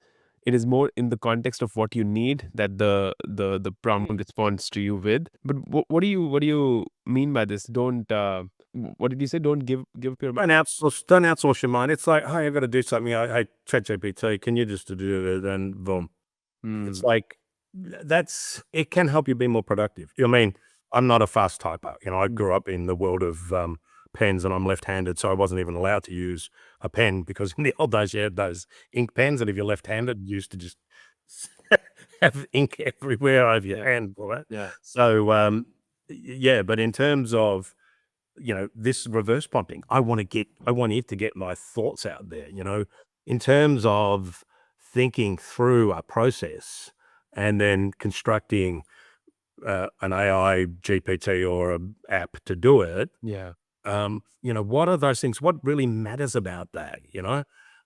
A: more in the context of what you need, that the prompt responds to you with. But what do you mean by this? Don't what did you say? Don't give up your mind.
B: Don't outsource your mind. It's like, hey, I've got to do something. Hey, ChatGPT, can you just do it? And boom. It's like, it can help you be more productive. I mean, I'm not a fast typer. I grew up in the world of pens, and I'm left-handed, so I wasn't even allowed to use a pen, because in the old days you had those ink pens, and if you're left-handed, you used to just have ink everywhere over your hand. Right?
A: Yeah.
B: So but in terms of this reverse prompting, I want it to get my thoughts out there. In terms of thinking through a process and then constructing an AI GPT or an app to do it.
A: Yeah.
B: What are those things? What really matters about that?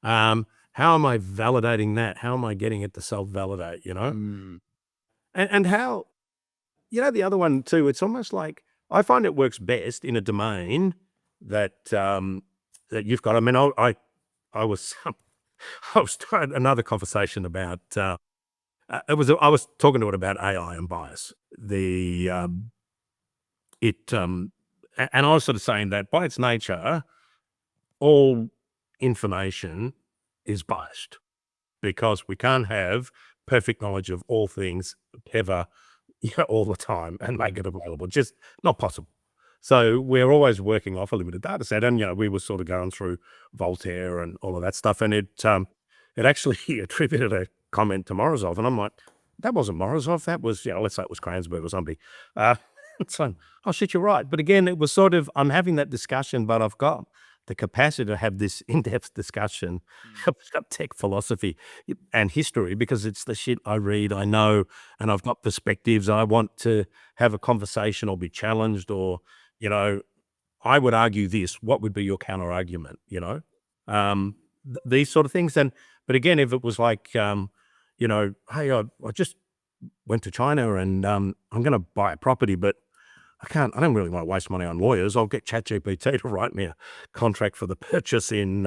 B: How am I validating that? How am I getting it to self-validate? And how, the other one too, it's almost like, I find it works best in a domain that that you've got. I mean, I was I was trying another conversation about I was talking to it about AI and bias. And I was sort of saying that by its nature, all information is biased, because we can't have perfect knowledge of all things ever, all the time, and make it available. Just not possible. So we're always working off a limited data set, and we were sort of going through Voltaire and all of that stuff, and it actually attributed a comment to Morozov, and I'm like, that wasn't Morozov, that was, let's say it was Kranzberg or somebody. So, oh shit, you're right. But again, it was sort of, I'm having that discussion, but I've got the capacity to have this in-depth discussion about tech philosophy and history, because it's the shit I read, I know, and I've got perspectives. I want to have a conversation or be challenged, or, I would argue this, what would be your counter argument, these sort of things. But again, if it was like, hey, I just went to China and I'm going to buy a property, but I don't really want to waste money on lawyers. I'll get ChatGPT to write me a contract for the purchase in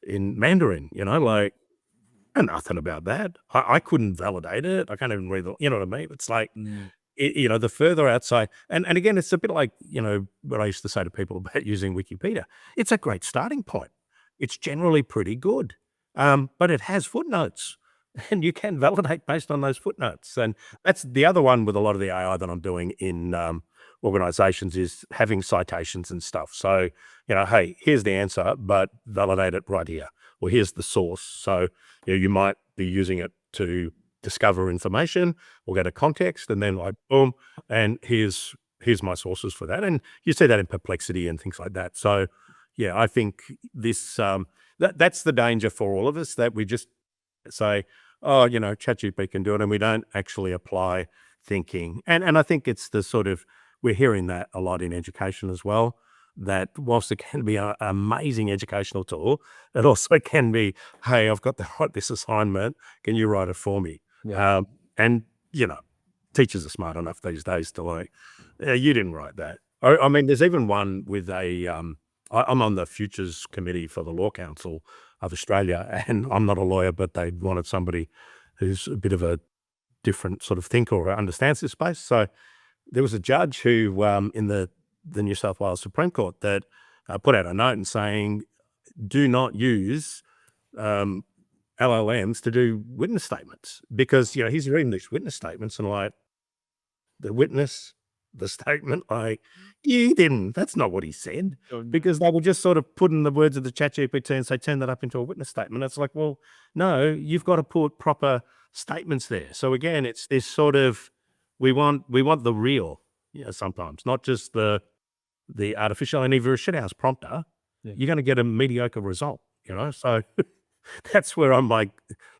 B: Mandarin, like, nothing about that. I couldn't validate it. I can't even read you know what I mean? It's like, the further outside, and again, it's a bit like, what I used to say to people about using Wikipedia. It's a great starting point. It's generally pretty good, but it has footnotes, and you can validate based on those footnotes. And that's the other one with a lot of the AI that I'm doing in organizations, is having citations and stuff. So, hey, here's the answer, but validate it right here, or here's the source. So, you might be using it to discover information or get a context, and then like, boom, and here's my sources for that. And you see that in Perplexity and things like that. So, yeah, I think this that's the danger for all of us, that we just say, oh, ChatGPT can do it, and we don't actually apply thinking. And I think it's the sort of, we're hearing that a lot in education as well, that whilst it can be an amazing educational tool, it also can be, hey, I've got to write this assignment. Can you write it for me?
A: Yeah.
B: And, teachers are smart enough these days to like, yeah, you didn't write that. I mean, there's even one with I'm on the Futures Committee for the Law Council of Australia, and I'm not a lawyer, but they wanted somebody who's a bit of a different sort of thinker or understands this space. So there was a judge who, in the New South Wales Supreme Court, that put out a note and saying, do not use LLMs to do witness statements, because he's reading these witness statements and like the witness, the statement, like you didn't. That's not what he said, because they will just sort of put in the words of the ChatGPT and say turn that up into a witness statement. It's like, well, no, you've got to put proper statements there. So again, it's this sort of we want the real, sometimes not just the artificial. And if you're a shithouse prompter, you're going to get a mediocre result. So that's where I'm like,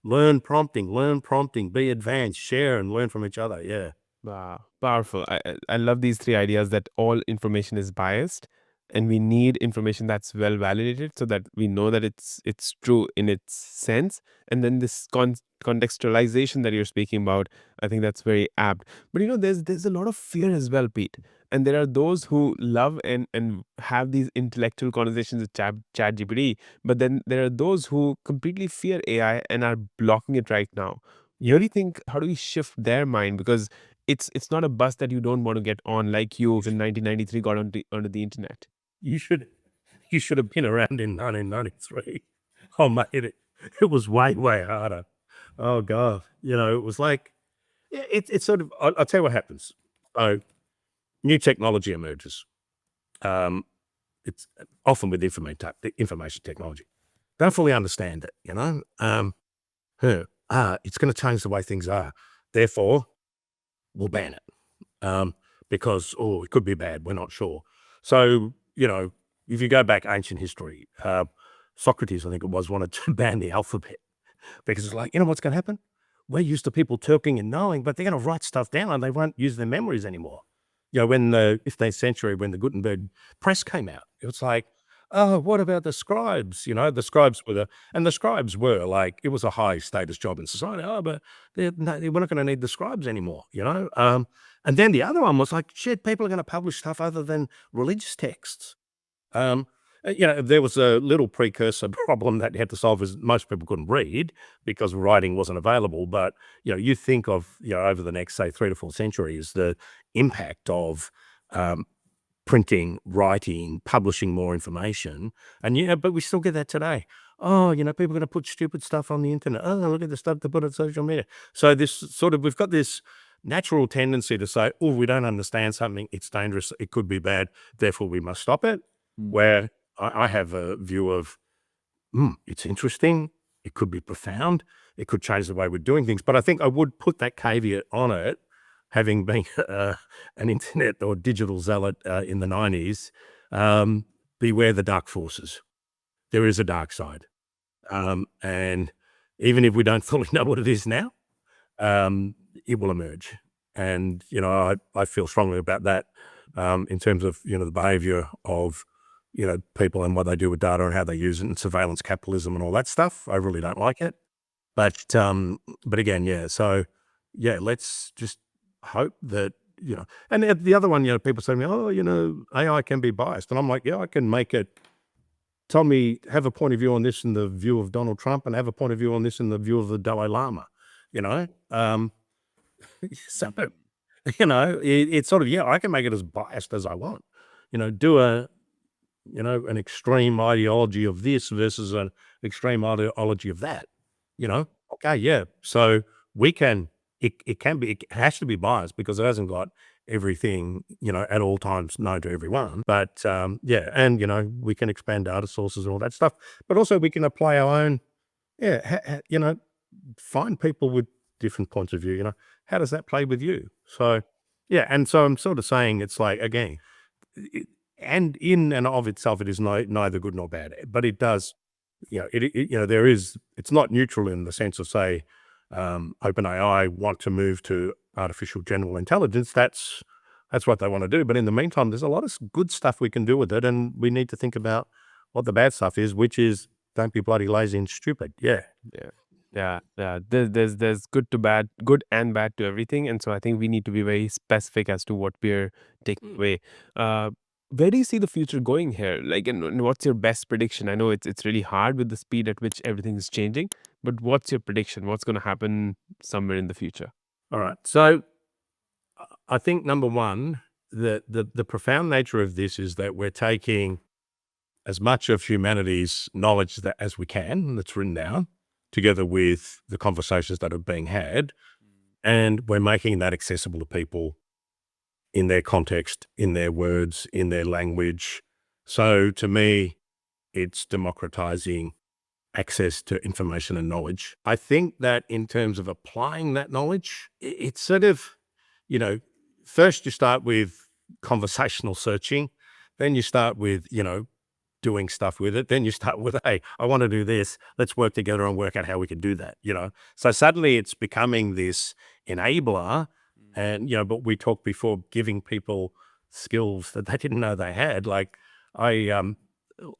B: learn prompting, be advanced, share, and learn from each other. Yeah.
A: Wow, powerful. I love these three ideas that all information is biased, and we need information that's well validated so that we know that it's true in its sense. And then this contextualization that you're speaking about, I think that's very apt. But there's a lot of fear as well, Pete. And there are those who love and have these intellectual conversations with ChatGPT, but then there are those who completely fear AI and are blocking it right now. You really think, how do we shift their mind? Because it's not a bus that you don't want to get on, like you in 1993 got onto the internet.
B: You should have been around in 1993. Oh mate, it was way harder. Oh god, it was like, it's sort of. I'll tell you what happens. So new technology emerges. It's often with information technology. Don't fully understand it. It's going to change the way things are. Therefore, we'll ban it because it could be bad. We're not sure. So if you go back ancient history, Socrates, I think it was, wanted to ban the alphabet because it's like, what's going to happen? We're used to people talking and knowing, but they're going to write stuff down and they won't use their memories anymore. When the 15th century, when the Gutenberg press came out, it was like, oh, what about the scribes? The scribes were like, it was a high status job in society. Oh, but we're not going to need the scribes anymore, And then the other one was like, shit, people are going to publish stuff other than religious texts. There was a little precursor problem that you had to solve, is most people couldn't read because writing wasn't available. But, you think of, over the next, say, 3 to 4 centuries, the impact of printing, writing, publishing more information. And, but we still get that today. Oh, people are going to put stupid stuff on the internet. Oh, look at the stuff they put on social media. So this sort of, we've got this natural tendency to say, oh, we don't understand something. It's dangerous. It could be bad. Therefore, we must stop it. Where I have a view of, it's interesting. It could be profound. It could change the way we're doing things. But I think I would put that caveat on it, having been an internet or digital zealot in the 90s, beware the dark forces. There is a dark side. And even if we don't fully know what it is now, it will emerge. And, I feel strongly about that in terms of, the behavior of, people and what they do with data and how they use it, and surveillance capitalism and all that stuff. I really don't like it. But again, yeah. So yeah, let's just hope that, and the other one, people say to me, oh, AI can be biased. And I'm like, yeah, I can make it. Tell me, have a point of view on this in the view of Donald Trump, and have a point of view on this in the view of the Dalai Lama, so, it's sort of, yeah, I can make it as biased as I want, do an extreme ideology of this versus an extreme ideology of that, okay, yeah. So it has to be biased because it hasn't got everything, at all times known to everyone. But yeah, and, we can expand data sources and all that stuff, but also we can apply our own, find people with different points of view, how does that play with you? So, yeah. And so I'm sort of saying it's like, again, and in and of itself, it is neither good nor bad, but it does, it's not neutral in the sense of, say, OpenAI want to move to artificial general intelligence. That's That's what they want to do. But in the meantime, there's a lot of good stuff we can do with it, and we need to think about what the bad stuff is, which is don't be bloody lazy and stupid. Yeah.
A: Yeah. There's good and bad to everything, and so I think we need to be very specific as to what we're taking away. Where do you see the future going here? Like, and what's your best prediction? I know it's really hard with the speed at which everything is changing, but what's your prediction? What's going to happen somewhere in the future?
B: All right. So I think number one, the profound nature of this is that we're taking as much of humanity's knowledge as we can that's written down, together with the conversations that are being had, and we're making that accessible to people in their context, in their words, in their language. So to me, it's democratizing access to information and knowledge. I think that in terms of applying that knowledge, it's sort of, first you start with conversational searching, then you start with, doing stuff with it. Then you start with, hey, I want to do this. Let's work together and work out how we can do that, So suddenly it's becoming this enabler. And, but we talked before, giving people skills that they didn't know they had. Like I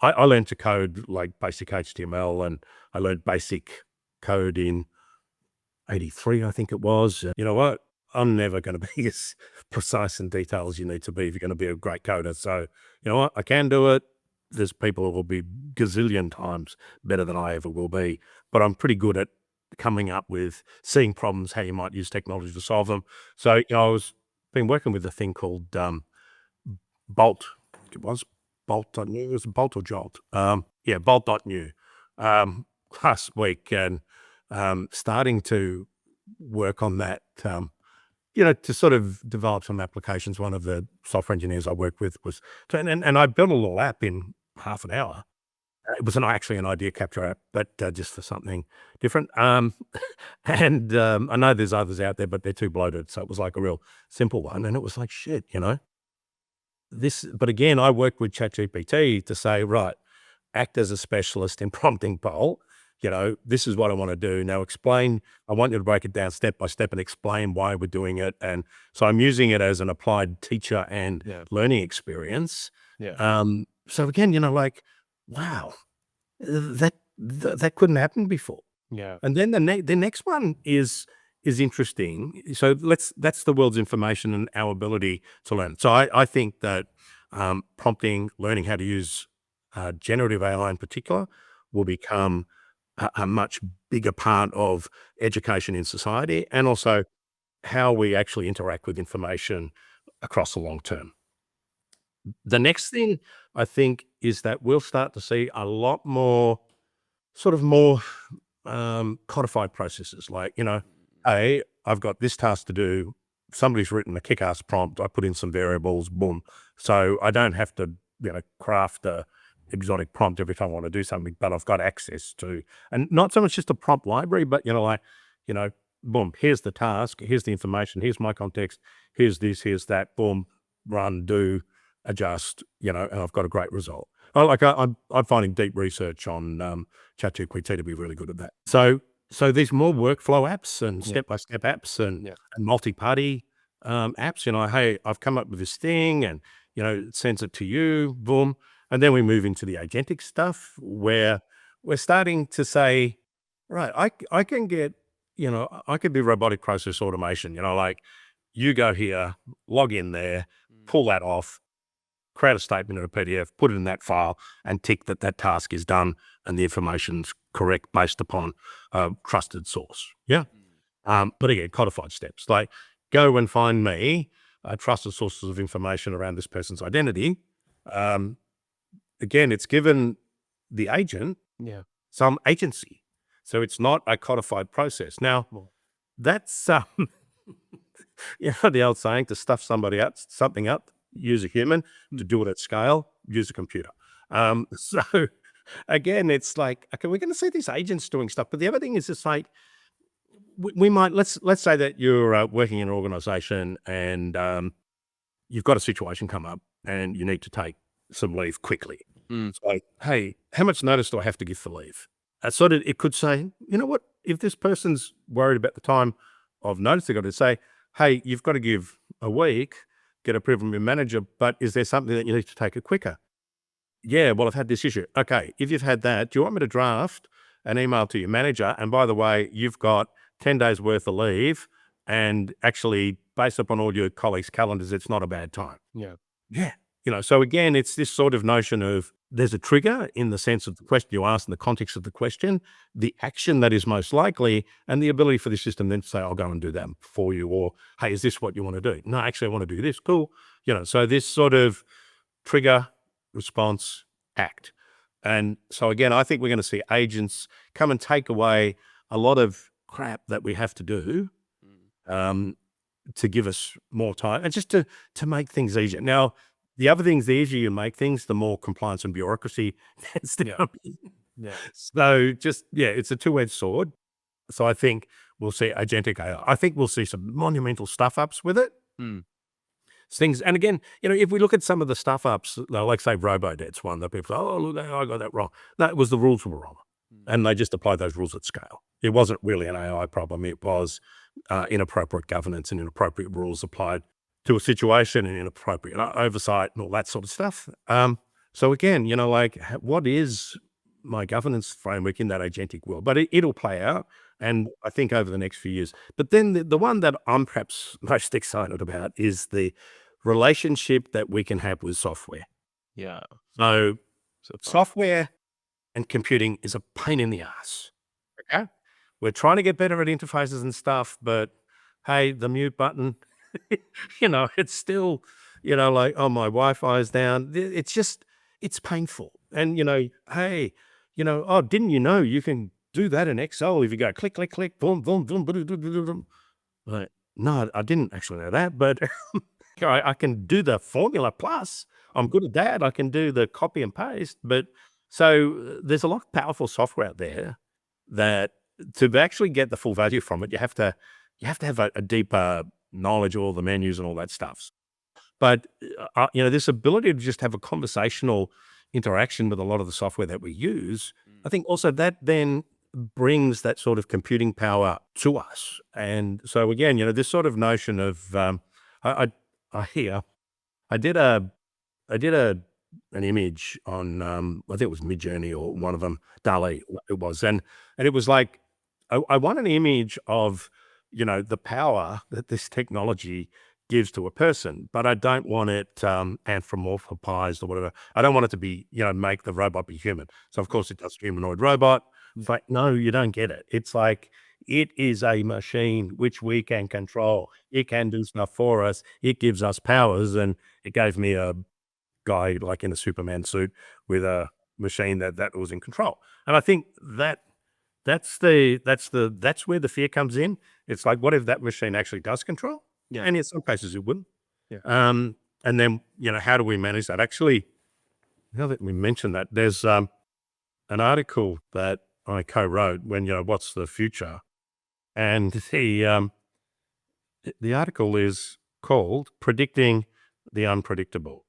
B: learned to code like basic HTML, and I learned basic code in 83, I think it was. You know what? I'm never going to be as precise and detailed as you need to be if you're going to be a great coder. So, you know what? I can do it. There's people who will be gazillion times better than I ever will be, but I'm pretty good at coming up with seeing problems, how you might use technology to solve them. So, I was been working with a thing called Bolt. It was Bolt.new. It was Bolt or Jolt. Bolt.new last week, and starting to work on that, to sort of develop some applications. One of the software engineers I worked with was, and I built a little app in half an hour. It was actually an idea capture app, but just for something different. And I know there's others out there, but they're too bloated. So it was like a real simple one. And it was like, shit, but again, I worked with ChatGPT to say, right, act as a specialist in prompting Bolt. This is what I want to do. Now explain, I want you to break it down step by step and explain why we're doing it. And so I'm using it as an applied teacher and learning experience.
A: Yeah.
B: So again, wow, that couldn't happen before.
A: Yeah.
B: And then the next one is interesting. So that's the world's information and our ability to learn. So I think that prompting, learning how to use generative AI in particular will become a much bigger part of education in society, and also how we actually interact with information across the long term. The next thing I think is that we'll start to see a lot more codified processes, like, hey, I've got this task to do. Somebody's written a kick-ass prompt. I put in some variables, boom. So I don't have to, craft a exotic prompt every time I want to do something, but I've got access to, and not so much just a prompt library, but, boom, here's the task, here's the information, here's my context, here's this, here's that, boom, run, do, adjust, and I've got a great result. I'm finding deep research on ChatGPT to be really good at that. So there's more workflow apps and step-by-step apps and multi-party apps. Hey, I've come up with this thing, and it sends it to you, boom. And then we move into the agentic stuff where we're starting to say, right, I can get, I could be robotic process automation, like you go here, log in there, pull that off, create a statement in a PDF, put it in that file, and tick that task is done and the information's correct based upon a trusted source. Yeah. But again, codified steps, like go and find me trusted sources of information around this person's identity. Again, it's given the agent some agency. So it's not a codified process. Now, that's the old saying, to stuff something up, use a human. To do it at scale, use a computer. So again, it's like, okay, we're going to see these agents doing stuff. But the other thing is, it's like, we might, let's say that you're working in an organization and you've got a situation come up and you need to take some leave quickly. It's like, hey, how much notice do I have to give for leave? It could say, you know what, if this person's worried about the time of notice, they've got to say, hey, you've got to give a week, get approval from your manager, but is there something that you need to take it quicker? Yeah, well, I've had this issue. Okay, if you've had that, do you want me to draft an email to your manager? And by the way, you've got 10 days worth of leave, and actually, based upon all your colleagues' calendars, it's not a bad time.
A: Yeah.
B: Yeah. So again, it's this sort of notion of there's a trigger in the sense of the question you ask and the context of the question, the action that is most likely, and the ability for the system then to say, I'll go and do that for you, or, hey, is this what you want to do? No, actually, I want to do this. Cool. So this sort of trigger, response, act. And so again, I think we're going to see agents come and take away a lot of crap that we have to do to give us more time and just to make things easier. Now, the other things, the easier you make things, the more compliance and bureaucracy tends to come in.
A: Yeah.
B: So it's a two-edged sword. So I think we'll see agentic AI. I think we'll see some monumental stuff-ups with it. Things, and again, if we look at some of the stuff-ups, like say Robodebt's one, that people say, oh, look, I got that wrong. No, it was the rules were wrong. And they just applied those rules at scale. It wasn't really an AI problem. It was inappropriate governance and inappropriate rules applied to a situation and inappropriate oversight and all that sort of stuff. So again, what is my governance framework in that agentic world? But it'll play out, and I think over the next few years. But then the one that I'm perhaps most excited about is the relationship that we can have with software.
A: Yeah.
B: So software and computing is a pain in the ass. Okay? We're trying to get better at interfaces and stuff, but hey, the mute button, it's still, oh, my Wi-Fi is down. It's painful. And, hey, oh, didn't you know you can do that in Excel if you go click, click, click, boom, boom, boom, boom, boom, boom, boom. Like, no, I didn't actually know that, but I can do the formula plus. I'm good at that. I can do the copy and paste. But so there's a lot of powerful software out there that to actually get the full value from it, you have to have a deeper knowledge of all the menus and all that stuff. But, this ability to just have a conversational interaction with a lot of the software that we use, I think also that then brings that sort of computing power to us. And so again, this sort of notion of, I did an image on, I think it was Midjourney or one of them, Dalai it was. And it was like, I want an image of, the power that this technology gives to a person, but I don't want it anthropomorphized or whatever. I don't want it to be, make the robot be human. So of course it does humanoid robot. It's like, no, you don't get it. It's like, it is a machine which we can control. It can do stuff for us. It gives us powers. And it gave me a guy like in a Superman suit with a machine that was in control. And I think that's where the fear comes in. It's like, what if that machine actually does control?
A: Yeah.
B: And in some cases it wouldn't.
A: Yeah.
B: And then, how do we manage that? Actually, now that we mentioned that, there's an article that I co-wrote when, what's the future? And the article is called Predicting the Unpredictable.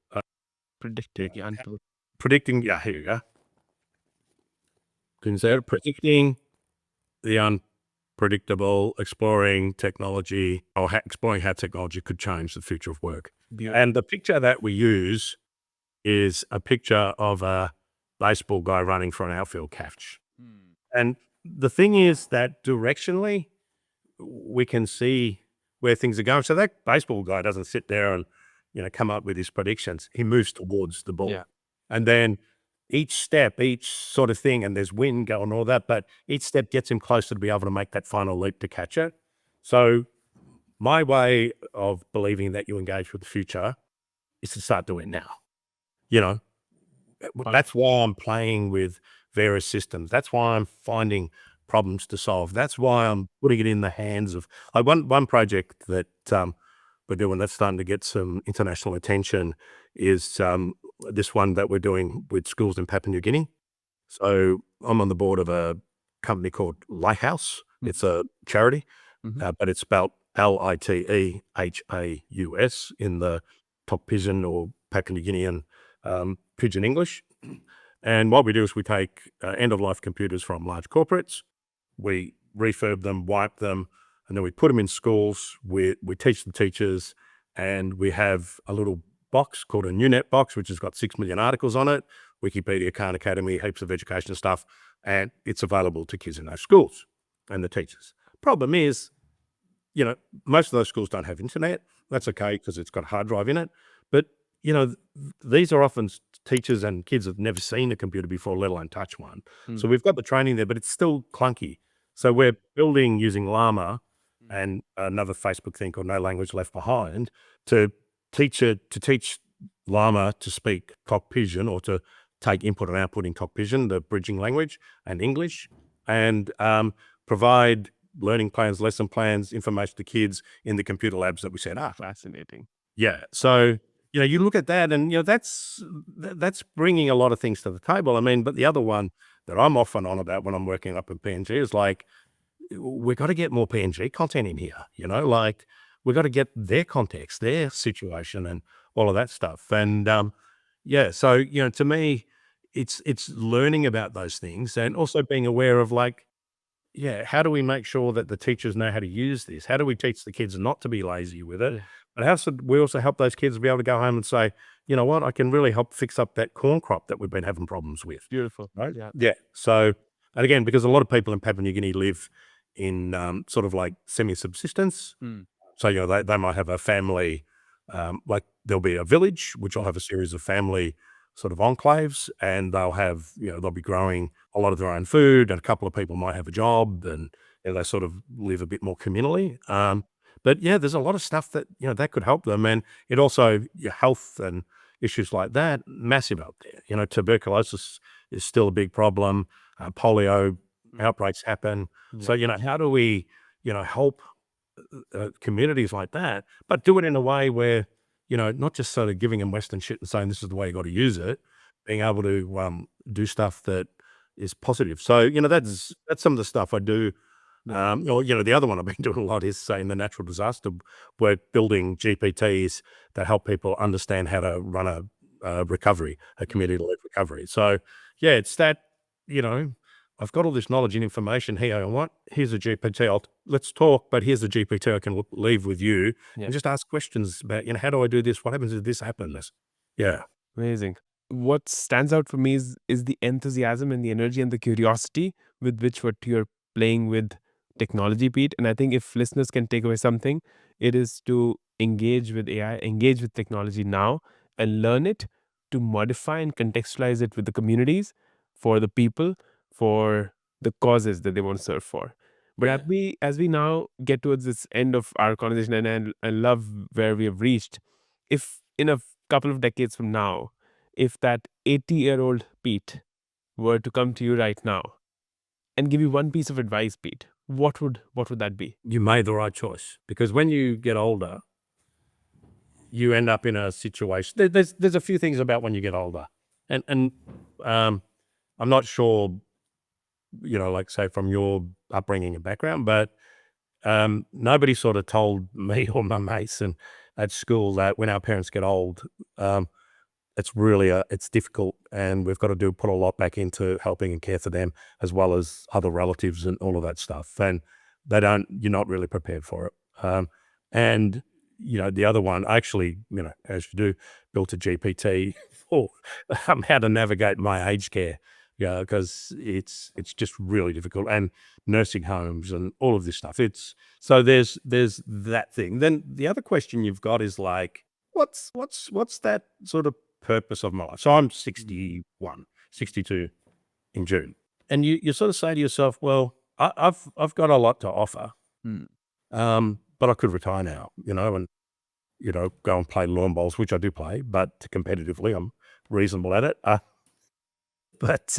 B: Predicting, yeah, here you go. Can you say it? Predicting the unpredictable, exploring technology, or exploring how technology could change the future of work.
A: Beautiful.
B: And the picture that we use is a picture of a baseball guy running for an outfield catch. And the thing is that directionally, we can see where things are going. So that baseball guy doesn't sit there and, come up with his predictions. He moves towards the ball.
A: Yeah.
B: And then each step, each sort of thing, and there's wind going, all that, but each step gets him closer to be able to make that final leap to catch it. So my way of believing that you engage with the future is to start doing it now. That's why I'm playing with various systems. That's why I'm finding problems to solve. That's why I'm putting it in the hands of one project that we're doing that's starting to get some international attention is this one that we're doing with schools in Papua New Guinea. So I'm on the board of a company called Lighthouse. It's a charity, but it's spelled Litehaus in the top Pidgin or Papua New Guinean Pidgin English. And what we do is we take end-of-life computers from large corporates, we refurb them, wipe them, and then we put them in schools. We teach the teachers and we have a little box called a NewNet box, which has got 6 million articles on it, Wikipedia, Khan Academy, heaps of education stuff, and it's available to kids in those schools and the teachers. Problem is, most of those schools don't have internet. That's okay because it's got a hard drive in it. But, these are often teachers and kids have never seen a computer before, let alone touch one. So we've got the training there, but it's still clunky. So we're building using Llama and another Facebook thing called No Language Left Behind to teach Llama to speak Tok Pigeon or to take input and output in Tok Pigeon, the bridging language, and English, and provide learning plans, lesson plans, information to kids in the computer labs that we set up.
A: Fascinating.
B: Yeah. So, you look at that and, that's bringing a lot of things to the table. I mean, but the other one that I'm often on about when I'm working up in PNG is like, we've got to get more PNG content in here, like we've got to get their context, their situation and all of that stuff. And, so, to me, it's learning about those things and also being aware of like, how do we make sure that the teachers know how to use this? How do we teach the kids not to be lazy with it?
A: Yeah.
B: But how should we also help those kids be able to go home and say, you know what, I can really help fix up that corn crop that we've been having problems with.
A: Beautiful.
B: Right?
A: Yeah.
B: Yeah. So, and again, because a lot of people in Papua New Guinea live in sort of like semi-subsistence. So, they might have a family, like there'll be a village, which will have a series of family sort of enclaves, and they'll have, they'll be growing a lot of their own food, and a couple of people might have a job, and they sort of live a bit more communally. But there's a lot of stuff that, that could help them. And it also, your health and issues like that, massive out there. Tuberculosis is still a big problem. Polio outbreaks happen.
A: Yeah.
B: So, how do we, help communities like that, but do it in a way where, not just sort of giving them Western shit and saying this is the way you got to use it, being able to do stuff that is positive. So, that's some of the stuff I do. The other one I've been doing a lot is, say, in the natural disaster, we're building GPTs that help people understand how to run a recovery, a community-led recovery. So, it's that, I've got all this knowledge and information here. And here's a GPT. Let's talk, but here's a GPT I can leave with you and just ask questions about, how do I do this? What happens if this happens? Yeah.
A: Amazing. What stands out for me is the enthusiasm and the energy and the curiosity with which what you're playing with technology, Pete. And I think if listeners can take away something, it is to engage with AI, engage with technology now, and learn it to modify and contextualize it with the communities, for the people, for the causes that they want to serve for. But as we now get towards this end of our conversation, and I love where we have reached, if in a couple of decades from now, if that 80-year-old Pete were to come to you right now and give you one piece of advice, Pete, what would that be?
B: You made the right choice, because when you get older, you end up in a situation. There's a few things about when you get older, and I'm not sure, like say from your upbringing and background, but nobody sort of told me or my mates and at school that when our parents get old, it's really it's difficult, and we've got to put a lot back into helping and care for them, as well as other relatives and all of that stuff. And you're not really prepared for it. And the other one, I actually, as you do, built a GPT for how to navigate my aged care. Yeah, because it's just really difficult, and nursing homes and all of this stuff. So there's that thing. Then the other question you've got is like, what's that sort of purpose of my life? So I'm 61, 62 in June, and you sort of say to yourself, well, I've got a lot to offer, but I could retire now, and go and play lawn bowls, which I do play, but competitively, I'm reasonable at it. But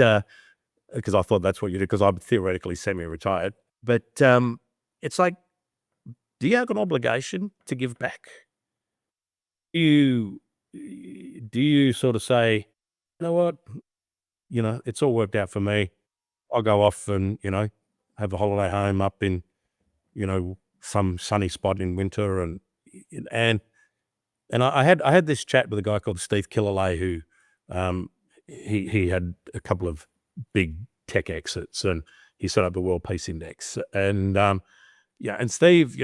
B: because I thought that's what you do, because I'm theoretically semi-retired. But it's like, do you have an obligation to give back? Do you sort of say, you know what, it's all worked out for me. I'll go off and, have a holiday home up in, some sunny spot in winter. And I had this chat with a guy called Steve Killalay, who he had a couple of big tech exits, and he set up the World Peace Index. And and Steve,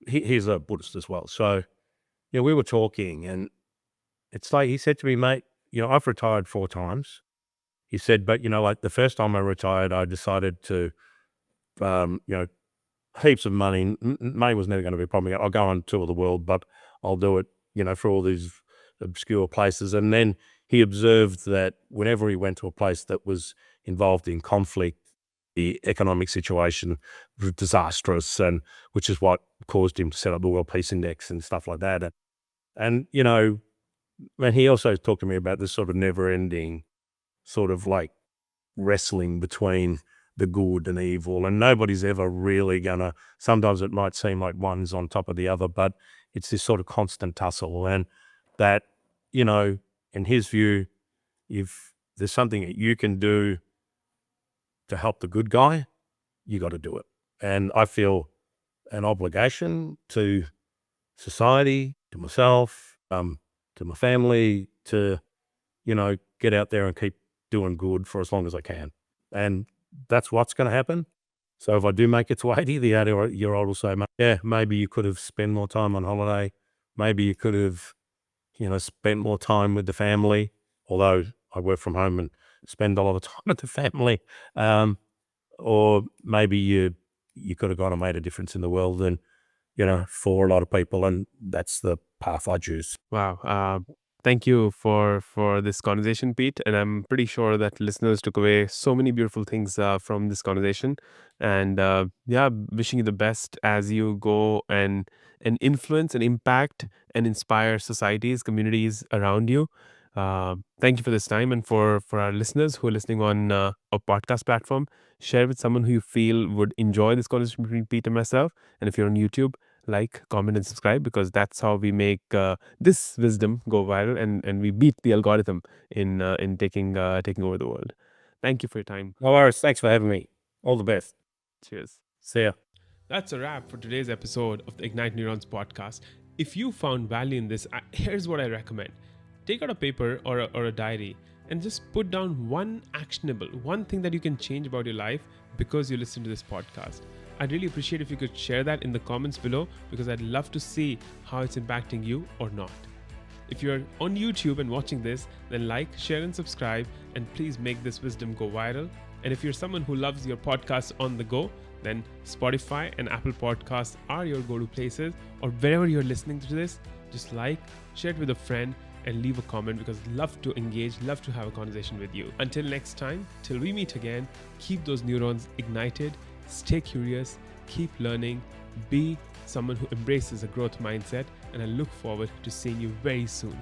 B: he's a Buddhist as well. So we were talking, and it's like he said to me, mate, I've retired 4 times. He said, but like the first time I retired, I decided to, heaps of money. Money was never going to be a problem. I'll go on tour the world, but I'll do it, for all these obscure places. And then he observed that whenever he went to a place that was involved in conflict, the economic situation was disastrous, and which is what caused him to set up the World Peace Index and stuff like that. And and he also talked to me about this sort of never-ending sort of like wrestling between the good and evil, and nobody's ever really gonna. Sometimes it might seem like one's on top of the other, but it's this sort of constant tussle, and that, in his view, if there's something that you can do to help the good guy, you got to do it. And I feel an obligation to society, to myself, to my family, to, get out there and keep doing good for as long as I can. And that's what's going to happen. So if I do make it to 80, the 80-year-old will say, yeah, maybe you could have spent more time on holiday. Maybe you could have, spent more time with the family, although I work from home and spend a lot of time with the family. Or maybe you could have gone and made a difference in the world and, for a lot of people. And that's the path I choose.
A: Wow. Thank you for this conversation, Pete. And I'm pretty sure that listeners took away so many beautiful things from this conversation. And wishing you the best as you go and influence and impact and inspire societies, communities around you. Thank you for this time. And for our listeners who are listening on a podcast platform, share with someone who you feel would enjoy this conversation between Pete and myself. And if you're on YouTube, like, comment, and subscribe, because that's how we make this wisdom go viral, and we beat the algorithm in taking over the world. Thank you for your time.
B: No worries. Thanks for having me. All the best.
A: Cheers.
B: See ya.
A: That's a wrap for today's episode of the Ignite Neurons podcast. If you found value in this, here's what I recommend. Take out a paper or a diary and just put down one thing that you can change about your life because you listen to this podcast. I'd really appreciate if you could share that in the comments below, because I'd love to see how it's impacting you or not. If you're on YouTube and watching this, then like, share, and subscribe, and please make this wisdom go viral. And if you're someone who loves your podcasts on the go, then Spotify and Apple Podcasts are your go-to places, or wherever you're listening to this, just like, share it with a friend, and leave a comment, because I'd love to engage, love to have a conversation with you. Until next time, till we meet again, keep those neurons ignited, stay curious, keep learning, be someone who embraces a growth mindset, and I look forward to seeing you very soon.